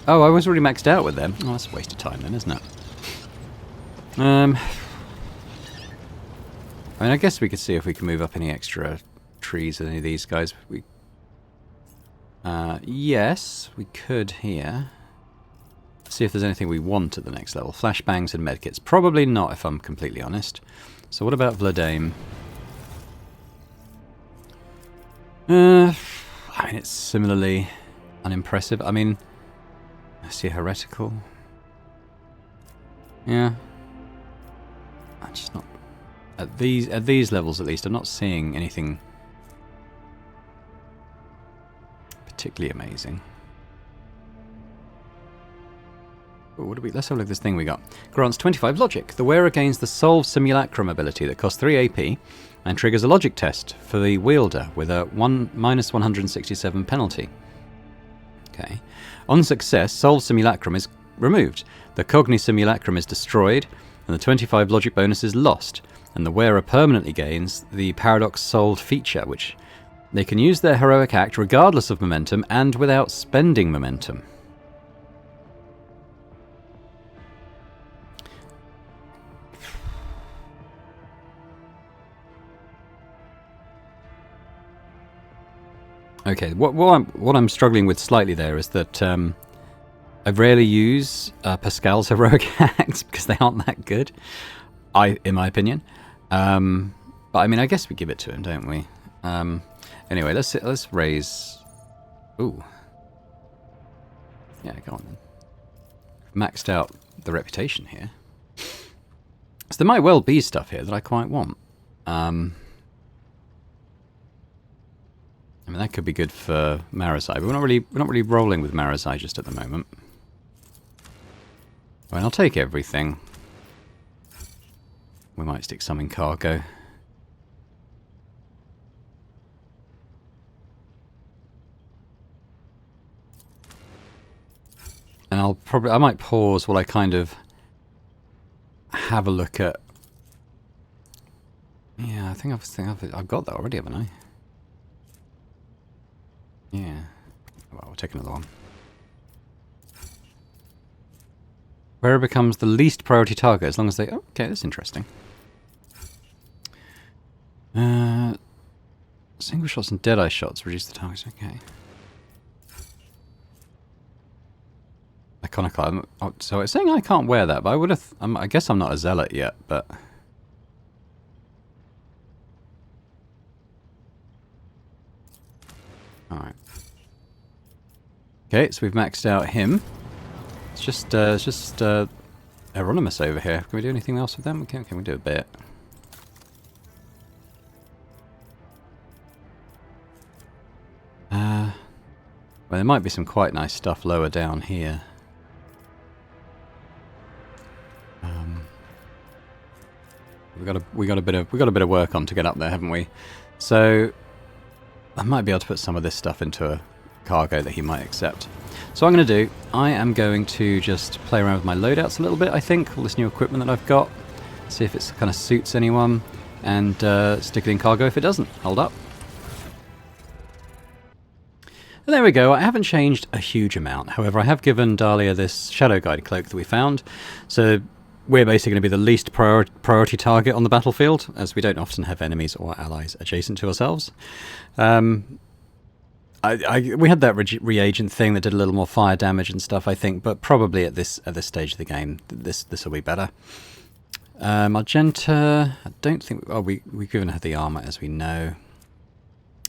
Oh, I was already maxed out with them. Oh, that's a waste of time then, isn't it? I mean, I guess we could see if we can move up any extra trees with any of these guys. Yes, we could here. See if there's anything we want at the next level. Flashbangs and medkits. Probably not, if I'm completely honest. So what about Vladame? I mean, it's similarly unimpressive. I mean, I see heretical. Yeah. I'm just not... At these levels, at least, I'm not seeing anything particularly amazing. Ooh, what do we? Let's have a look at this thing we got. Grants 25 logic. The wearer gains the Solve Simulacrum ability that costs 3 AP and triggers a logic test for the wielder with a minus 167 penalty. Okay. On success, Solve Simulacrum is removed. The Cogni Simulacrum is destroyed, and the 25 logic bonus is lost, and the wearer permanently gains the Paradox Souled feature, which they can use their heroic act regardless of momentum and without spending momentum. Okay, what I'm struggling with slightly there is that I rarely use Pascal's heroic acts because they aren't that good, in my opinion. But I mean, I guess we give it to him, don't we? Anyway, let's raise. Ooh, yeah, go on then. Maxed out the reputation here, so there might well be stuff here that I quite want. I mean, that could be good for Marazai, but we're not really rolling with Marazai just at the moment. I mean, I'll take everything. We might stick some in cargo. And I might pause while I kind of have a look at. Yeah, I think I've got that already, haven't I? Yeah. Well, we'll take another one. Where it becomes the least priority target as long as they... Oh, okay, that's interesting. Single shots and deadeye shots reduce the targets. Okay. Iconoclast. Oh, so it's saying I can't wear that, but I would have... I guess I'm not a zealot yet, but... Alright. Okay, so we've maxed out him. It's just Euronymous over here. Can we do anything else with them? Can we do a bit? Well, there might be some quite nice stuff lower down here. We got a bit of work on to get up there, haven't we? So I might be able to put some of this stuff into a cargo that he might accept. So what I'm going to do, I am going to just play around with my loadouts a little bit, I think, all this new equipment that I've got, see if it kind of suits anyone, and stick it in cargo if it doesn't. Hold up. And there we go. I haven't changed a huge amount. However, I have given Dahlia this Shadow Guide cloak that we found, so we're basically going to be the least priority target on the battlefield, as we don't often have enemies or allies adjacent to ourselves. We had that reagent thing that did a little more fire damage and stuff, I think, but probably at this stage of the game, this will be better. Argenta, I don't think... Oh, we've given her the armor, as we know.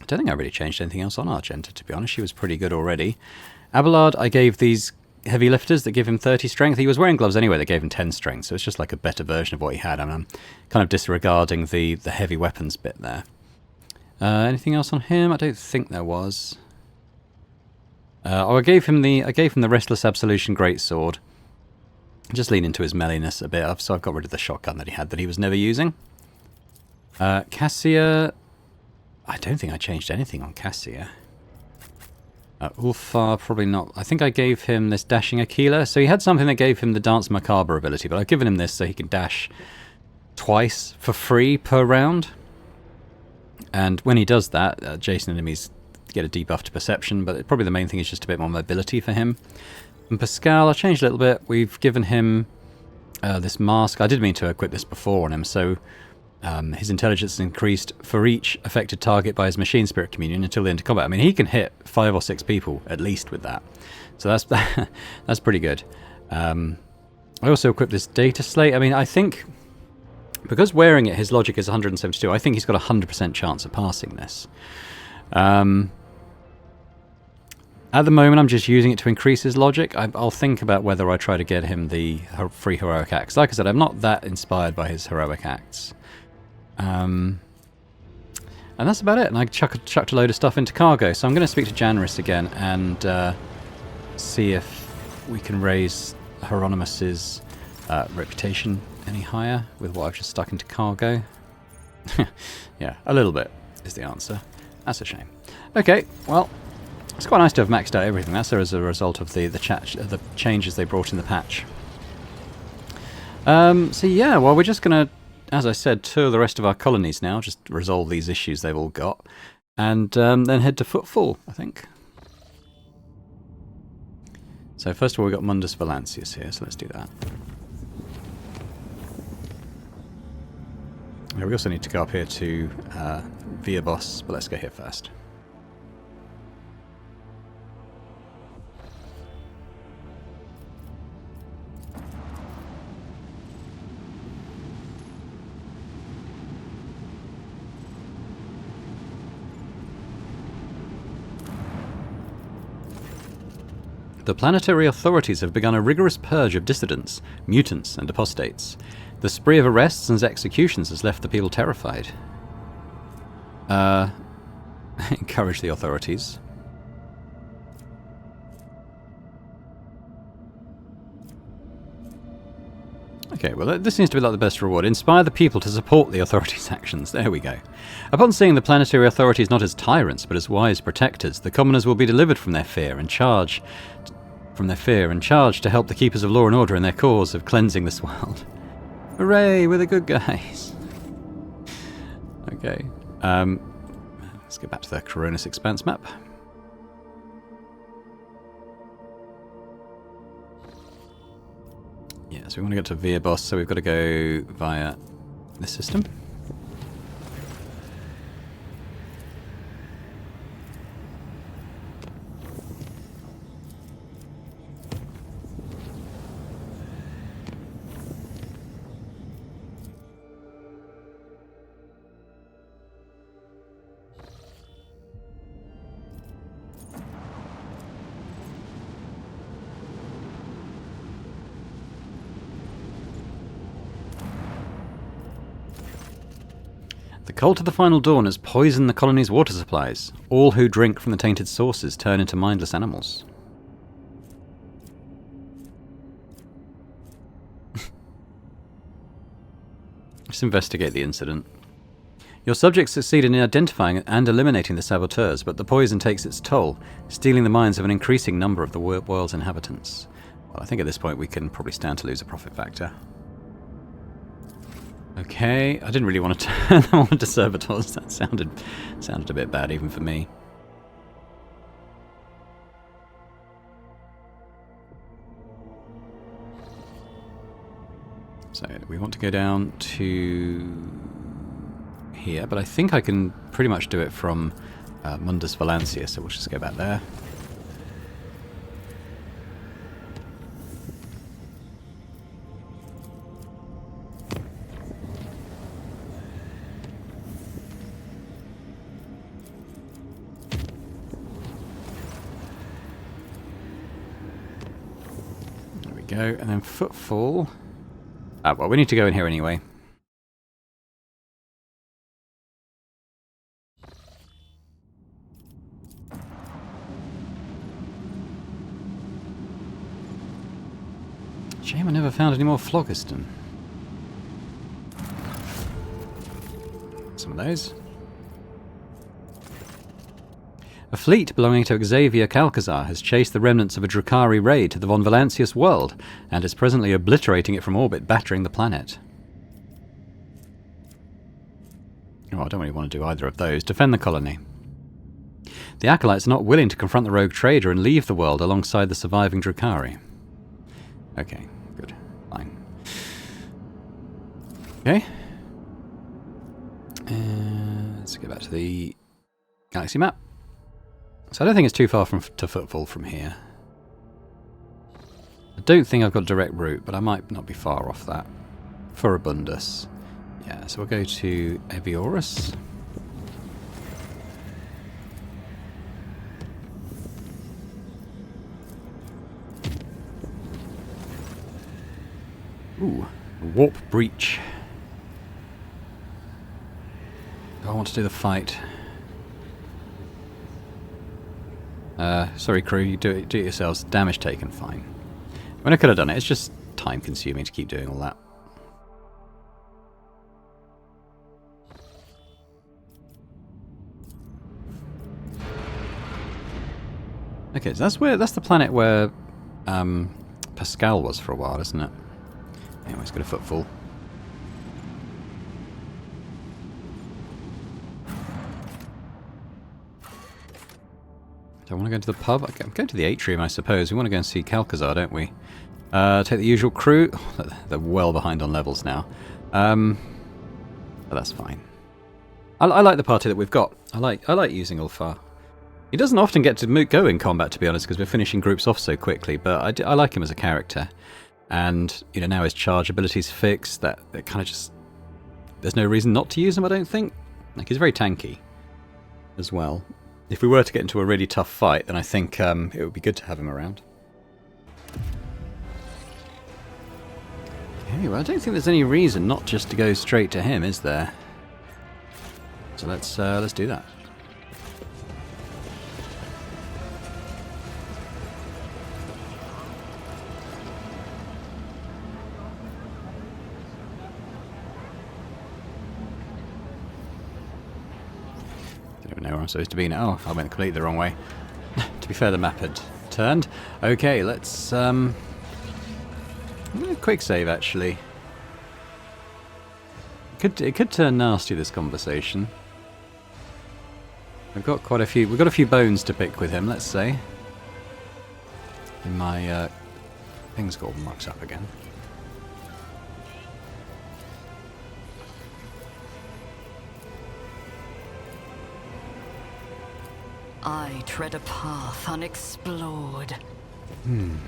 I don't think I really changed anything else on Argenta, to be honest. She was pretty good already. Abelard, I gave these heavy lifters that give him 30 strength. He was wearing gloves anyway that gave him 10 strength, so it's just like a better version of what he had. I mean, I'm kind of disregarding the heavy weapons bit there. Anything else on him? I don't think there was. I gave him the Restless Absolution Greatsword. Just lean into his meleeness a bit, so I've got rid of the shotgun that he had that he was never using. Cassia, I don't think I changed anything on Cassia. Ulfar, probably not. I think I gave him this Dashing Aquila. So he had something that gave him the Dance Macabre ability, but I've given him this so he can dash twice for free per round. And when he does that, adjacent enemies get a debuff to perception, but probably the main thing is just a bit more mobility for him. And Pascal, I changed a little bit. We've given him this mask. I did mean to equip this before on him, so his intelligence is increased for each affected target by his machine spirit communion until the end of combat. I mean, he can hit 5 or 6 people at least with that, so that's pretty good. I also equipped this data slate. I mean, I think because wearing it, his logic is 172. I think he's got a 100% chance of passing this. At the moment, I'm just using it to increase his logic. I'll think about whether I try to get him the free heroic acts. Like I said, I'm not that inspired by his heroic acts. And that's about it. And I chucked a load of stuff into cargo. So I'm going to speak to Janris again and see if we can raise Hieronymus's reputation any higher with what I've just stuck into cargo. Yeah, a little bit is the answer. That's a shame. Okay, well, It's quite nice to have maxed out everything. That's as a result of the changes they brought in the patch. So yeah, well, we're just going to, as I said, tour the rest of our colonies now, just resolve these issues they've all got, and then head to Footfall, I think. So first of all, we've got Mundus Valancius here, so let's do that. Yeah, we also need to go up here to Viabos, but let's go here first. The planetary authorities have begun a rigorous purge of dissidents, mutants, and apostates. The spree of arrests and executions has left the people terrified. Encourage the authorities. Okay, well, this seems to be like the best reward. Inspire the people to support the authorities' actions. There we go. Upon seeing the planetary authorities not as tyrants, but as wise protectors, the commoners will be delivered from their fear and charged to help the keepers of law and order in their cause of cleansing this world. Hooray, we're the good guys. Okay, let's get back to the Coronis Expanse map. Yeah, so we want to get to Viabos, so we've got to go via this system. The cult of the Final Dawn has poisoned the colony's water supplies. All who drink from the tainted sources turn into mindless animals. Let's investigate the incident. Your subjects succeeded in identifying and eliminating the saboteurs, but the poison takes its toll, stealing the minds of an increasing number of the world's inhabitants. Well, I think at this point we can probably stand to lose a profit factor. Okay, I didn't really want to turn them on to servitors. That sounded a bit bad even for me. So we want to go down to here, but I think I can pretty much do it from Mundus Valancius, so we'll just go back there. Go, and then Footfall. Ah, well, we need to go in here anyway. Shame I never found any more phlogiston. Some of those. A fleet belonging to Xavier Calcazar has chased the remnants of a Drukhari raid to the Von Valancius world, and is presently obliterating it from orbit, battering the planet. Oh, I don't really want to do either of those. Defend the colony. The Acolytes are not willing to confront the rogue trader and leave the world alongside the surviving Drukhari. Okay, good. Fine. Okay. Let's go back to the galaxy map. So I don't think it's too far to Footfall from here. I don't think I've got a direct route, but I might not be far off that. Furibundus. Yeah, so we'll go to Eviorus. Ooh, Warp Breach. I want to do the fight. Sorry crew, you do it yourselves. Damage taken, fine. I mean, I could have done it, it's just time consuming to keep doing all that. Okay, so that's the planet where Pascal was for a while, isn't it? Anyway, it's got a footfall. Do I want to go to the pub? I'm going to the atrium, I suppose. We want to go and see Calcazar, don't we? Take the usual crew. Oh, they're well behind on levels now. But that's fine. I like the party that we've got. I like using Ulfar. He doesn't often get to go in combat, to be honest, because we're finishing groups off so quickly. But I like him as a character, and you know, now his charge ability's fixed. That kind of just, there's no reason not to use him. I don't think. Like, he's very tanky as well. If we were to get into a really tough fight, then I think it would be good to have him around. Okay, well, I don't think there's any reason not just to go straight to him, is there? So let's do that. I don't know where I'm supposed to be now. Oh, I went completely the wrong way. To be fair, the map had turned. Okay, let's I'm gonna quick save actually. It could turn nasty, this conversation. We've got a few bones to pick with him, let's say. And my thing's got marks up again. I tread a path unexplored.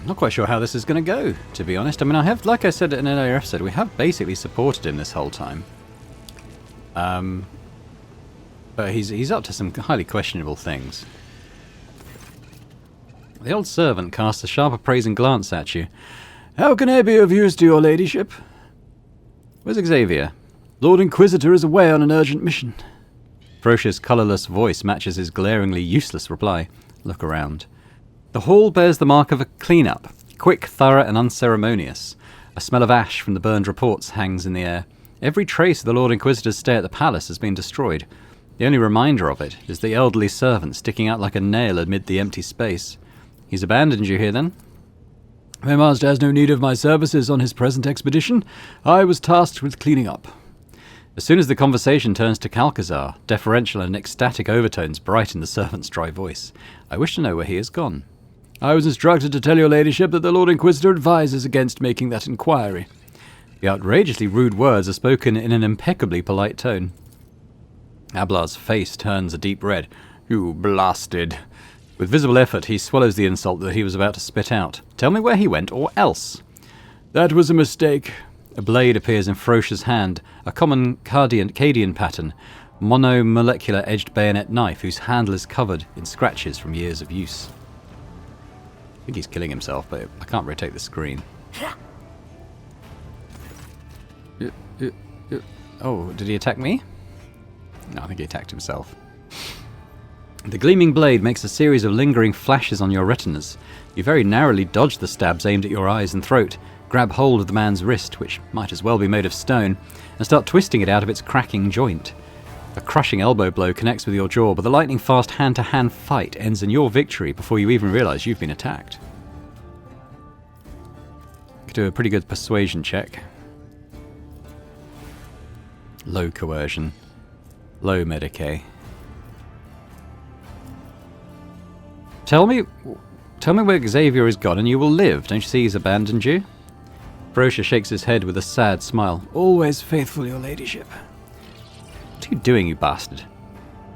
Not quite sure how this is going to go, to be honest. I mean, I have, like I said in an earlier episode, we have basically supported him this whole time. But he's up to some highly questionable things. The old servant casts a sharp appraising glance at you. How can I be of use to your ladyship? Where's Xavier? Lord Inquisitor is away on an urgent mission. Frosha's colourless voice matches his glaringly useless reply. Look around. The hall bears the mark of a clean-up. Quick, thorough, and unceremonious. A smell of ash from the burned reports hangs in the air. Every trace of the Lord Inquisitor's stay at the palace has been destroyed. The only reminder of it is the elderly servant sticking out like a nail amid the empty space. He's abandoned you here, then? My master has no need of my services on his present expedition. I was tasked with cleaning up. As soon as the conversation turns to Calcazar, deferential and ecstatic overtones brighten the servant's dry voice. I wish to know where he has gone. I was instructed to tell your ladyship that the Lord Inquisitor advises against making that inquiry. The outrageously rude words are spoken in an impeccably polite tone. Ablar's face turns a deep red. You blasted. With visible effort, he swallows the insult that he was about to spit out. Tell me where he went, or else. That was a mistake. A blade appears in Frosha's hand, a common Cadian pattern, monomolecular edged bayonet knife whose handle is covered in scratches from years of use. I think he's killing himself, but I can't rotate the screen. Oh, did he attack me? No, I think he attacked himself. The gleaming blade makes a series of lingering flashes on your retinas. You very narrowly dodge the stabs aimed at your eyes and throat, grab hold of the man's wrist, which might as well be made of stone, and start twisting it out of its cracking joint. A crushing elbow blow connects with your jaw, but the lightning-fast hand-to-hand fight ends in your victory before you even realise you've been attacked. Could do a pretty good persuasion check. Low coercion. Low Medicae. Tell me where Xavier is gone and you will live. Don't you see he's abandoned you? Frosha shakes his head with a sad smile. Always faithful, your ladyship. What are you doing, you bastard?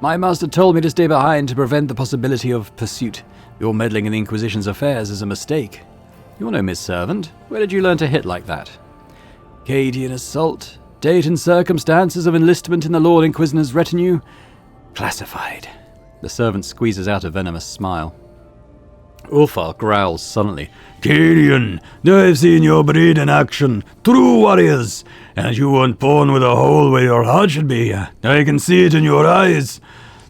My master told me to stay behind to prevent the possibility of pursuit. Your meddling in the Inquisition's affairs is a mistake. You're no misservant. Where did you learn to hit like that? Cadian assault. Date and circumstances of enlistment in the Lord Inquisitor's retinue. Classified. The servant squeezes out a venomous smile. Ulfar growls sullenly. Cadian, I've seen your breed in action. True warriors. And you weren't born with a hole where your heart should be. I can see it in your eyes.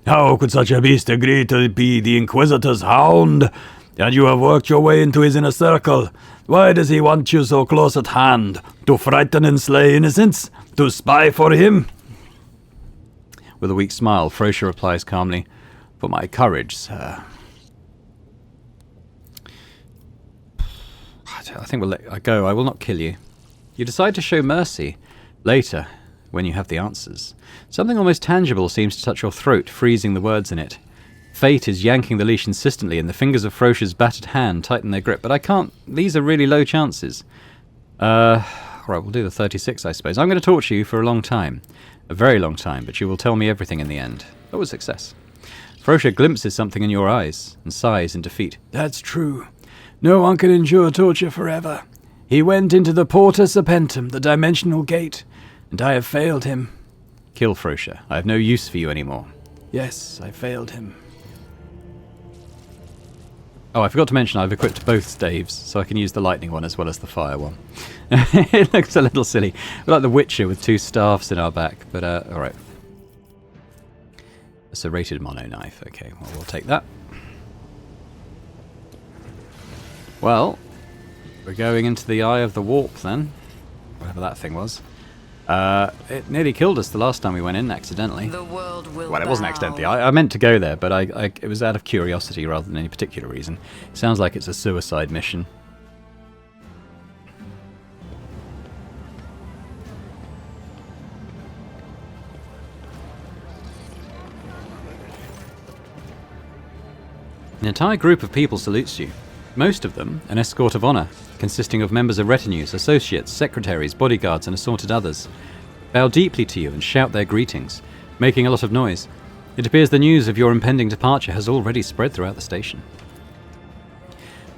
How could such a beast agree to be the Inquisitor's hound? And you have worked your way into his inner circle. Why does he want you so close at hand? To frighten and slay innocents? To spy for him? With a weak smile, Frosha replies calmly, For my courage, sir. I think we'll let I go. I will not kill you. You decide to show mercy later, when you have the answers. Something almost tangible seems to touch your throat, freezing the words in it. Fate is yanking the leash insistently, and the fingers of Frosha's battered hand tighten their grip. But I can't... These are really low chances. Alright, we'll do the 36, I suppose. I'm going to torture you for a long time. A very long time, but you will tell me everything in the end. That was success. Frosha glimpses something in your eyes, and sighs in defeat. That's true. No one can endure torture forever. He went into the Porta Serpentum, the dimensional gate, and I have failed him. Kill Frosha. I have no use for you anymore. Yes, I failed him. Oh, I forgot to mention I've equipped both staves, so I can use the lightning one as well as the fire one. It looks a little silly. We're like the Witcher with two staffs in our back, but alright. A serrated mono knife. Okay, well, we'll take that. Well, we're going into the Eye of the Warp then. Whatever that thing was. It nearly killed us the last time we went in, accidentally. The world will Well, it wasn't bow. accidentally. I meant to go there, but it was out of curiosity rather than any particular reason. It sounds like it's a suicide mission. An entire group of people salutes you. Most of them an escort of honor, consisting of members of retinues, associates, secretaries, bodyguards, and assorted others, bow deeply to you and shout their greetings, making a lot of noise. It appears the news of your impending departure has already spread throughout the station.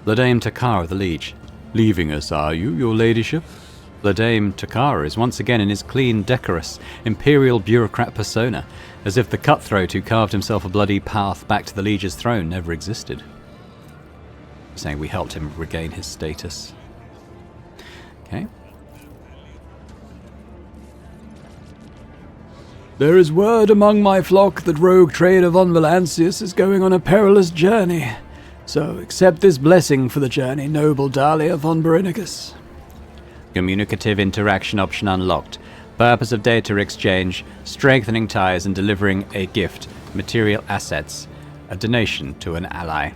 Ladame Takara, the liege. Leaving us, are you, your ladyship? Ladame Takara is once again in his clean, decorous, imperial bureaucrat persona, as if the cutthroat who carved himself a bloody path back to the liege's throne never existed. Saying we helped him regain his status. Okay. There is word among my flock that rogue trader von Valancius is going on a perilous journey. So accept this blessing for the journey, noble Dahlia von Berinicus. Communicative interaction option unlocked. Purpose of data exchange, strengthening ties and delivering a gift, material assets, a donation to an ally.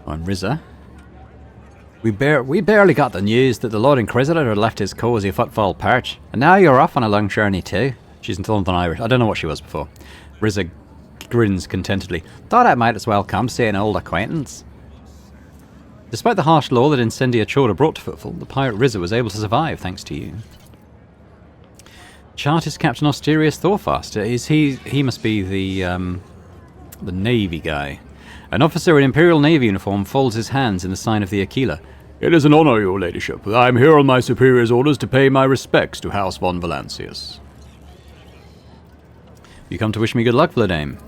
On Rizza. We barely got the news that the Lord Inquisitor had left his cosy footfall perch, and now you're off on a long journey too. She's Northern Irish. I don't know what she was before. Rizza grins contentedly. Thought I might as well come see an old acquaintance. Despite the harsh law that Incendia Chorda brought to Footfall, the pirate Rizza was able to survive thanks to you. Chartist Captain Austerius Thorfast. Is he must be the Navy guy. An officer in Imperial Navy uniform folds his hands in the sign of the Aquila. It is an honor, your ladyship. I am here on my superior's orders to pay my respects to House von Valancius. You come to wish me good luck, Vladame.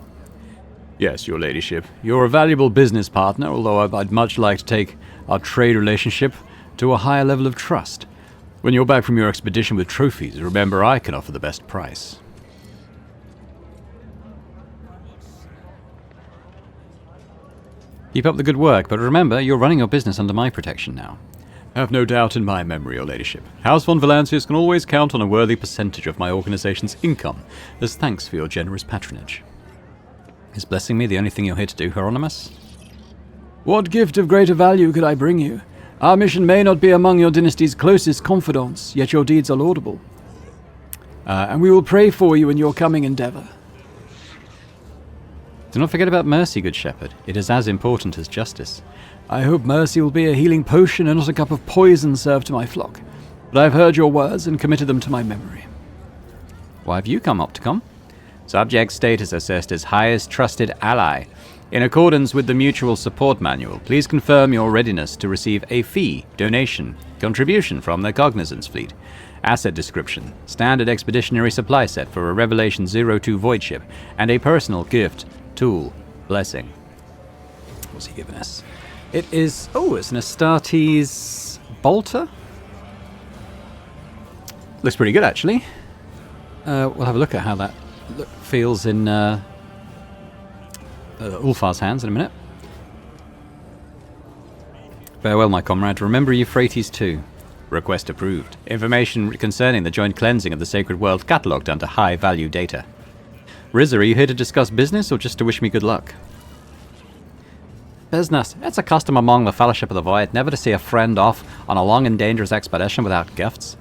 Yes, your ladyship. You're a valuable business partner, although I'd much like to take our trade relationship to a higher level of trust. When you're back from your expedition with trophies, remember I can offer the best price. Keep up the good work, but remember, you're running your business under my protection now. Have no doubt in my memory, your ladyship. House von Valancius can always count on a worthy percentage of my organization's income, as thanks for your generous patronage. Is blessing me the only thing you're here to do, Hieronymus? What gift of greater value could I bring you? Our mission may not be among your dynasty's closest confidants, yet your deeds are laudable. And we will pray for you in your coming endeavor. Do not forget about mercy, good shepherd. It is as important as justice. I hope mercy will be a healing potion and not a cup of poison served to my flock. But I have heard your words and committed them to my memory. Why have you come, Opticom? Subject status assessed as highest trusted ally. In accordance with the Mutual Support Manual, please confirm your readiness to receive a fee, donation, contribution from the Cognizance Fleet. Asset description, standard expeditionary supply set for a Revelation 02 void ship, and a personal gift, tool, blessing. What's he giving us? It is, it's an Astartes bolter? Looks pretty good, actually. We'll have a look at how that feels in Ulfar's hands in a minute. Farewell, my comrade. Remember Euphrates too. Request approved. Information concerning the joint cleansing of the Sacred World catalogued under high-value data. Rizza, are you here to discuss business or just to wish me good luck? Business. It's a custom among the Fellowship of the Void never to see a friend off on a long and dangerous expedition without gifts.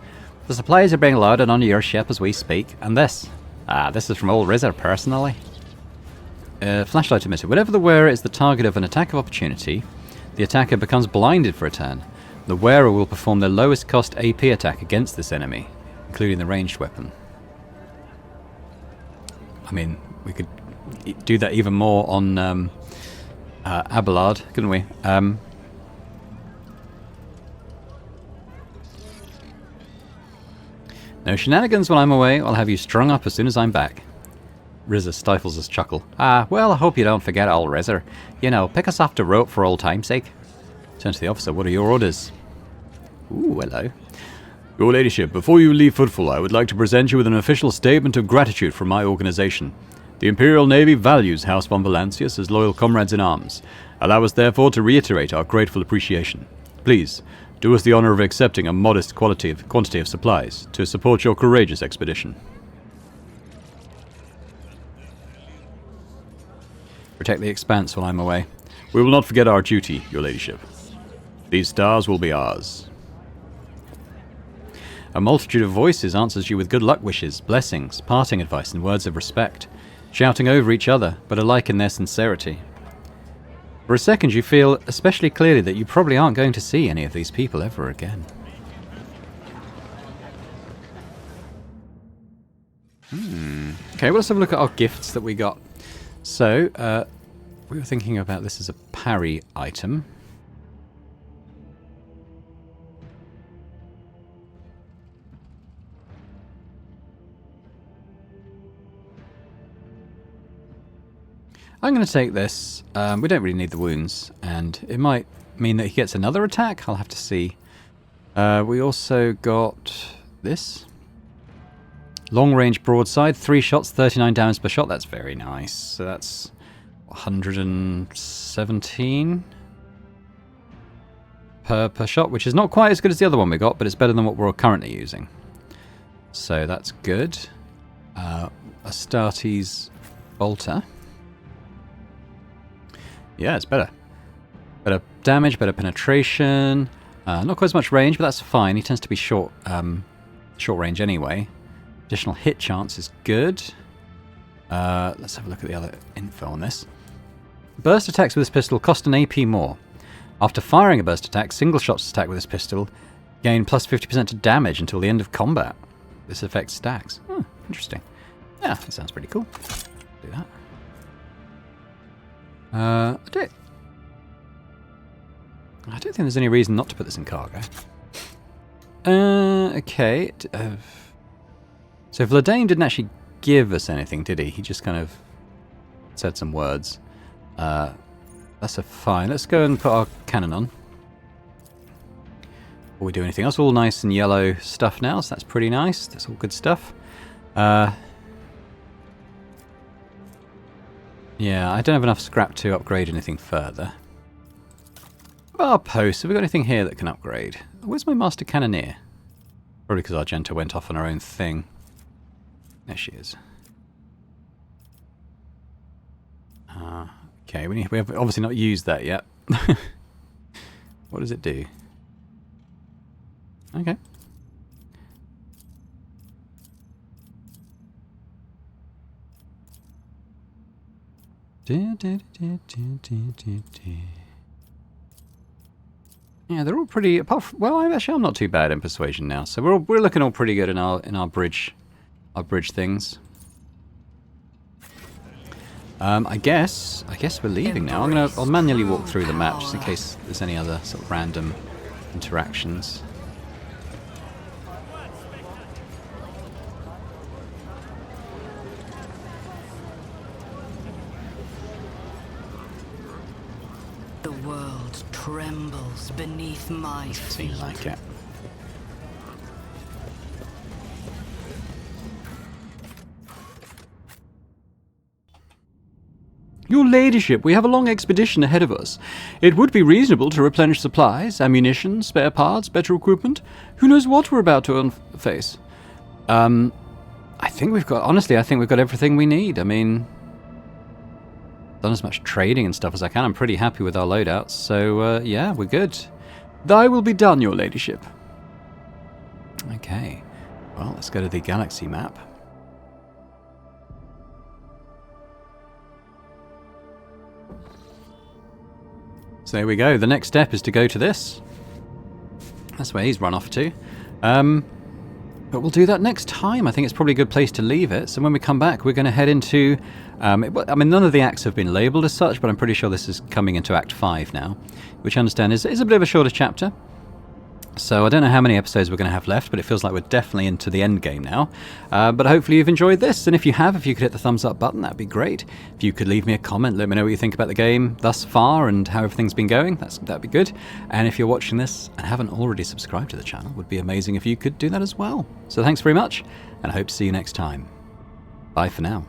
The supplies are being loaded onto your ship as we speak, and this is from old Rizzer personally. Flashlight emitted. Whenever the wearer is the target of an attack of opportunity, the attacker becomes blinded for a turn. The wearer will perform their lowest cost AP attack against this enemy, including the ranged weapon. I mean, we could do that even more on Abelard, couldn't we? No shenanigans while I'm away. I'll have you strung up as soon as I'm back. Rizzer stifles his chuckle. Well, I hope you don't forget old Rizzer. You know, pick us off the rope for old time's sake. Turn to the officer. What are your orders? Ooh, hello. Your Ladyship, before you leave Footfall, I would like to present you with an official statement of gratitude from my organization. The Imperial Navy values House von Valancius as loyal comrades in arms. Allow us therefore to reiterate our grateful appreciation. Please, do us the honor of accepting a modest quantity of supplies to support your courageous expedition. Protect the Expanse while I'm away. We will not forget our duty, Your Ladyship. These stars will be ours. A multitude of voices answers you with good luck wishes, blessings, parting advice, and words of respect, shouting over each other, but alike in their sincerity. For a second you feel especially clearly that you probably aren't going to see any of these people ever again. Okay, well, let's have a look at our gifts that we got. So, we were thinking about this as a parry item. I'm going to take this. We don't really need the wounds, and it might mean that he gets another attack. I'll have to see. We also got this. Long-range broadside, 3 shots, 39 damage per shot. That's very nice. So that's 117 per shot, which is not quite as good as the other one we got, but it's better than what we're currently using. So that's good. Astartes bolter. Yeah, it's better. Better damage, better penetration. Not quite as much range, but that's fine. He tends to be short range anyway. Additional hit chance is good. Let's have a look at the other info on this. Burst attacks with this pistol cost an AP more. After firing a burst attack, single shots attack with this pistol gain plus 50% to damage until the end of combat. This effect stacks. Interesting. Yeah, that sounds pretty cool. Do that. I don't think there's any reason not to put this in cargo. Okay. So Vladane didn't actually give us anything, did he? He just kind of said some words. That's a fine. Let's go and put our cannon on. Before we do anything else, all nice and yellow stuff now, so that's pretty nice. That's all good stuff. Yeah, I don't have enough scrap to upgrade anything further. What about our posts? Have we got anything here that can upgrade? Where's my Master Cannoneer? Probably because Argenta went off on her own thing. There she is. Okay, we have obviously not used that yet. What does it do? Okay. Yeah, they're all pretty. Apart from, well, I'm not too bad in persuasion now, so we're looking all pretty good in our bridge things. I guess we're leaving now. I'll manually walk through the map just in case there's any other sort of random interactions. The world trembles beneath my feet. Seems like it. Your Ladyship, we have a long expedition ahead of us. It would be reasonable to replenish supplies, ammunition, spare parts, better equipment. Who knows what we're about to face? I think we've got... Honestly, I think we've got everything we need. I mean... done as much trading and stuff as I can. I'm pretty happy with our loadouts, so yeah, we're good. Thy will be done, your ladyship. Okay, well, let's go to the galaxy map. So there we go. The next step is to go to this. That's where he's run off to. But we'll do that next time. I think it's probably a good place to leave it. So when we come back, we're going to head into... I mean, none of the acts have been labelled as such, but I'm pretty sure this is coming into Act 5 now, which I understand is a bit of a shorter chapter. So I don't know how many episodes we're going to have left, but it feels like we're definitely into the end game now. But hopefully you've enjoyed this, and if you have, if you could hit the thumbs up button, that'd be great. If you could leave me a comment, let me know what you think about the game thus far and how everything's been going, that'd be good. And if you're watching this and haven't already subscribed to the channel, it would be amazing if you could do that as well. So thanks very much, and I hope to see you next time. Bye for now.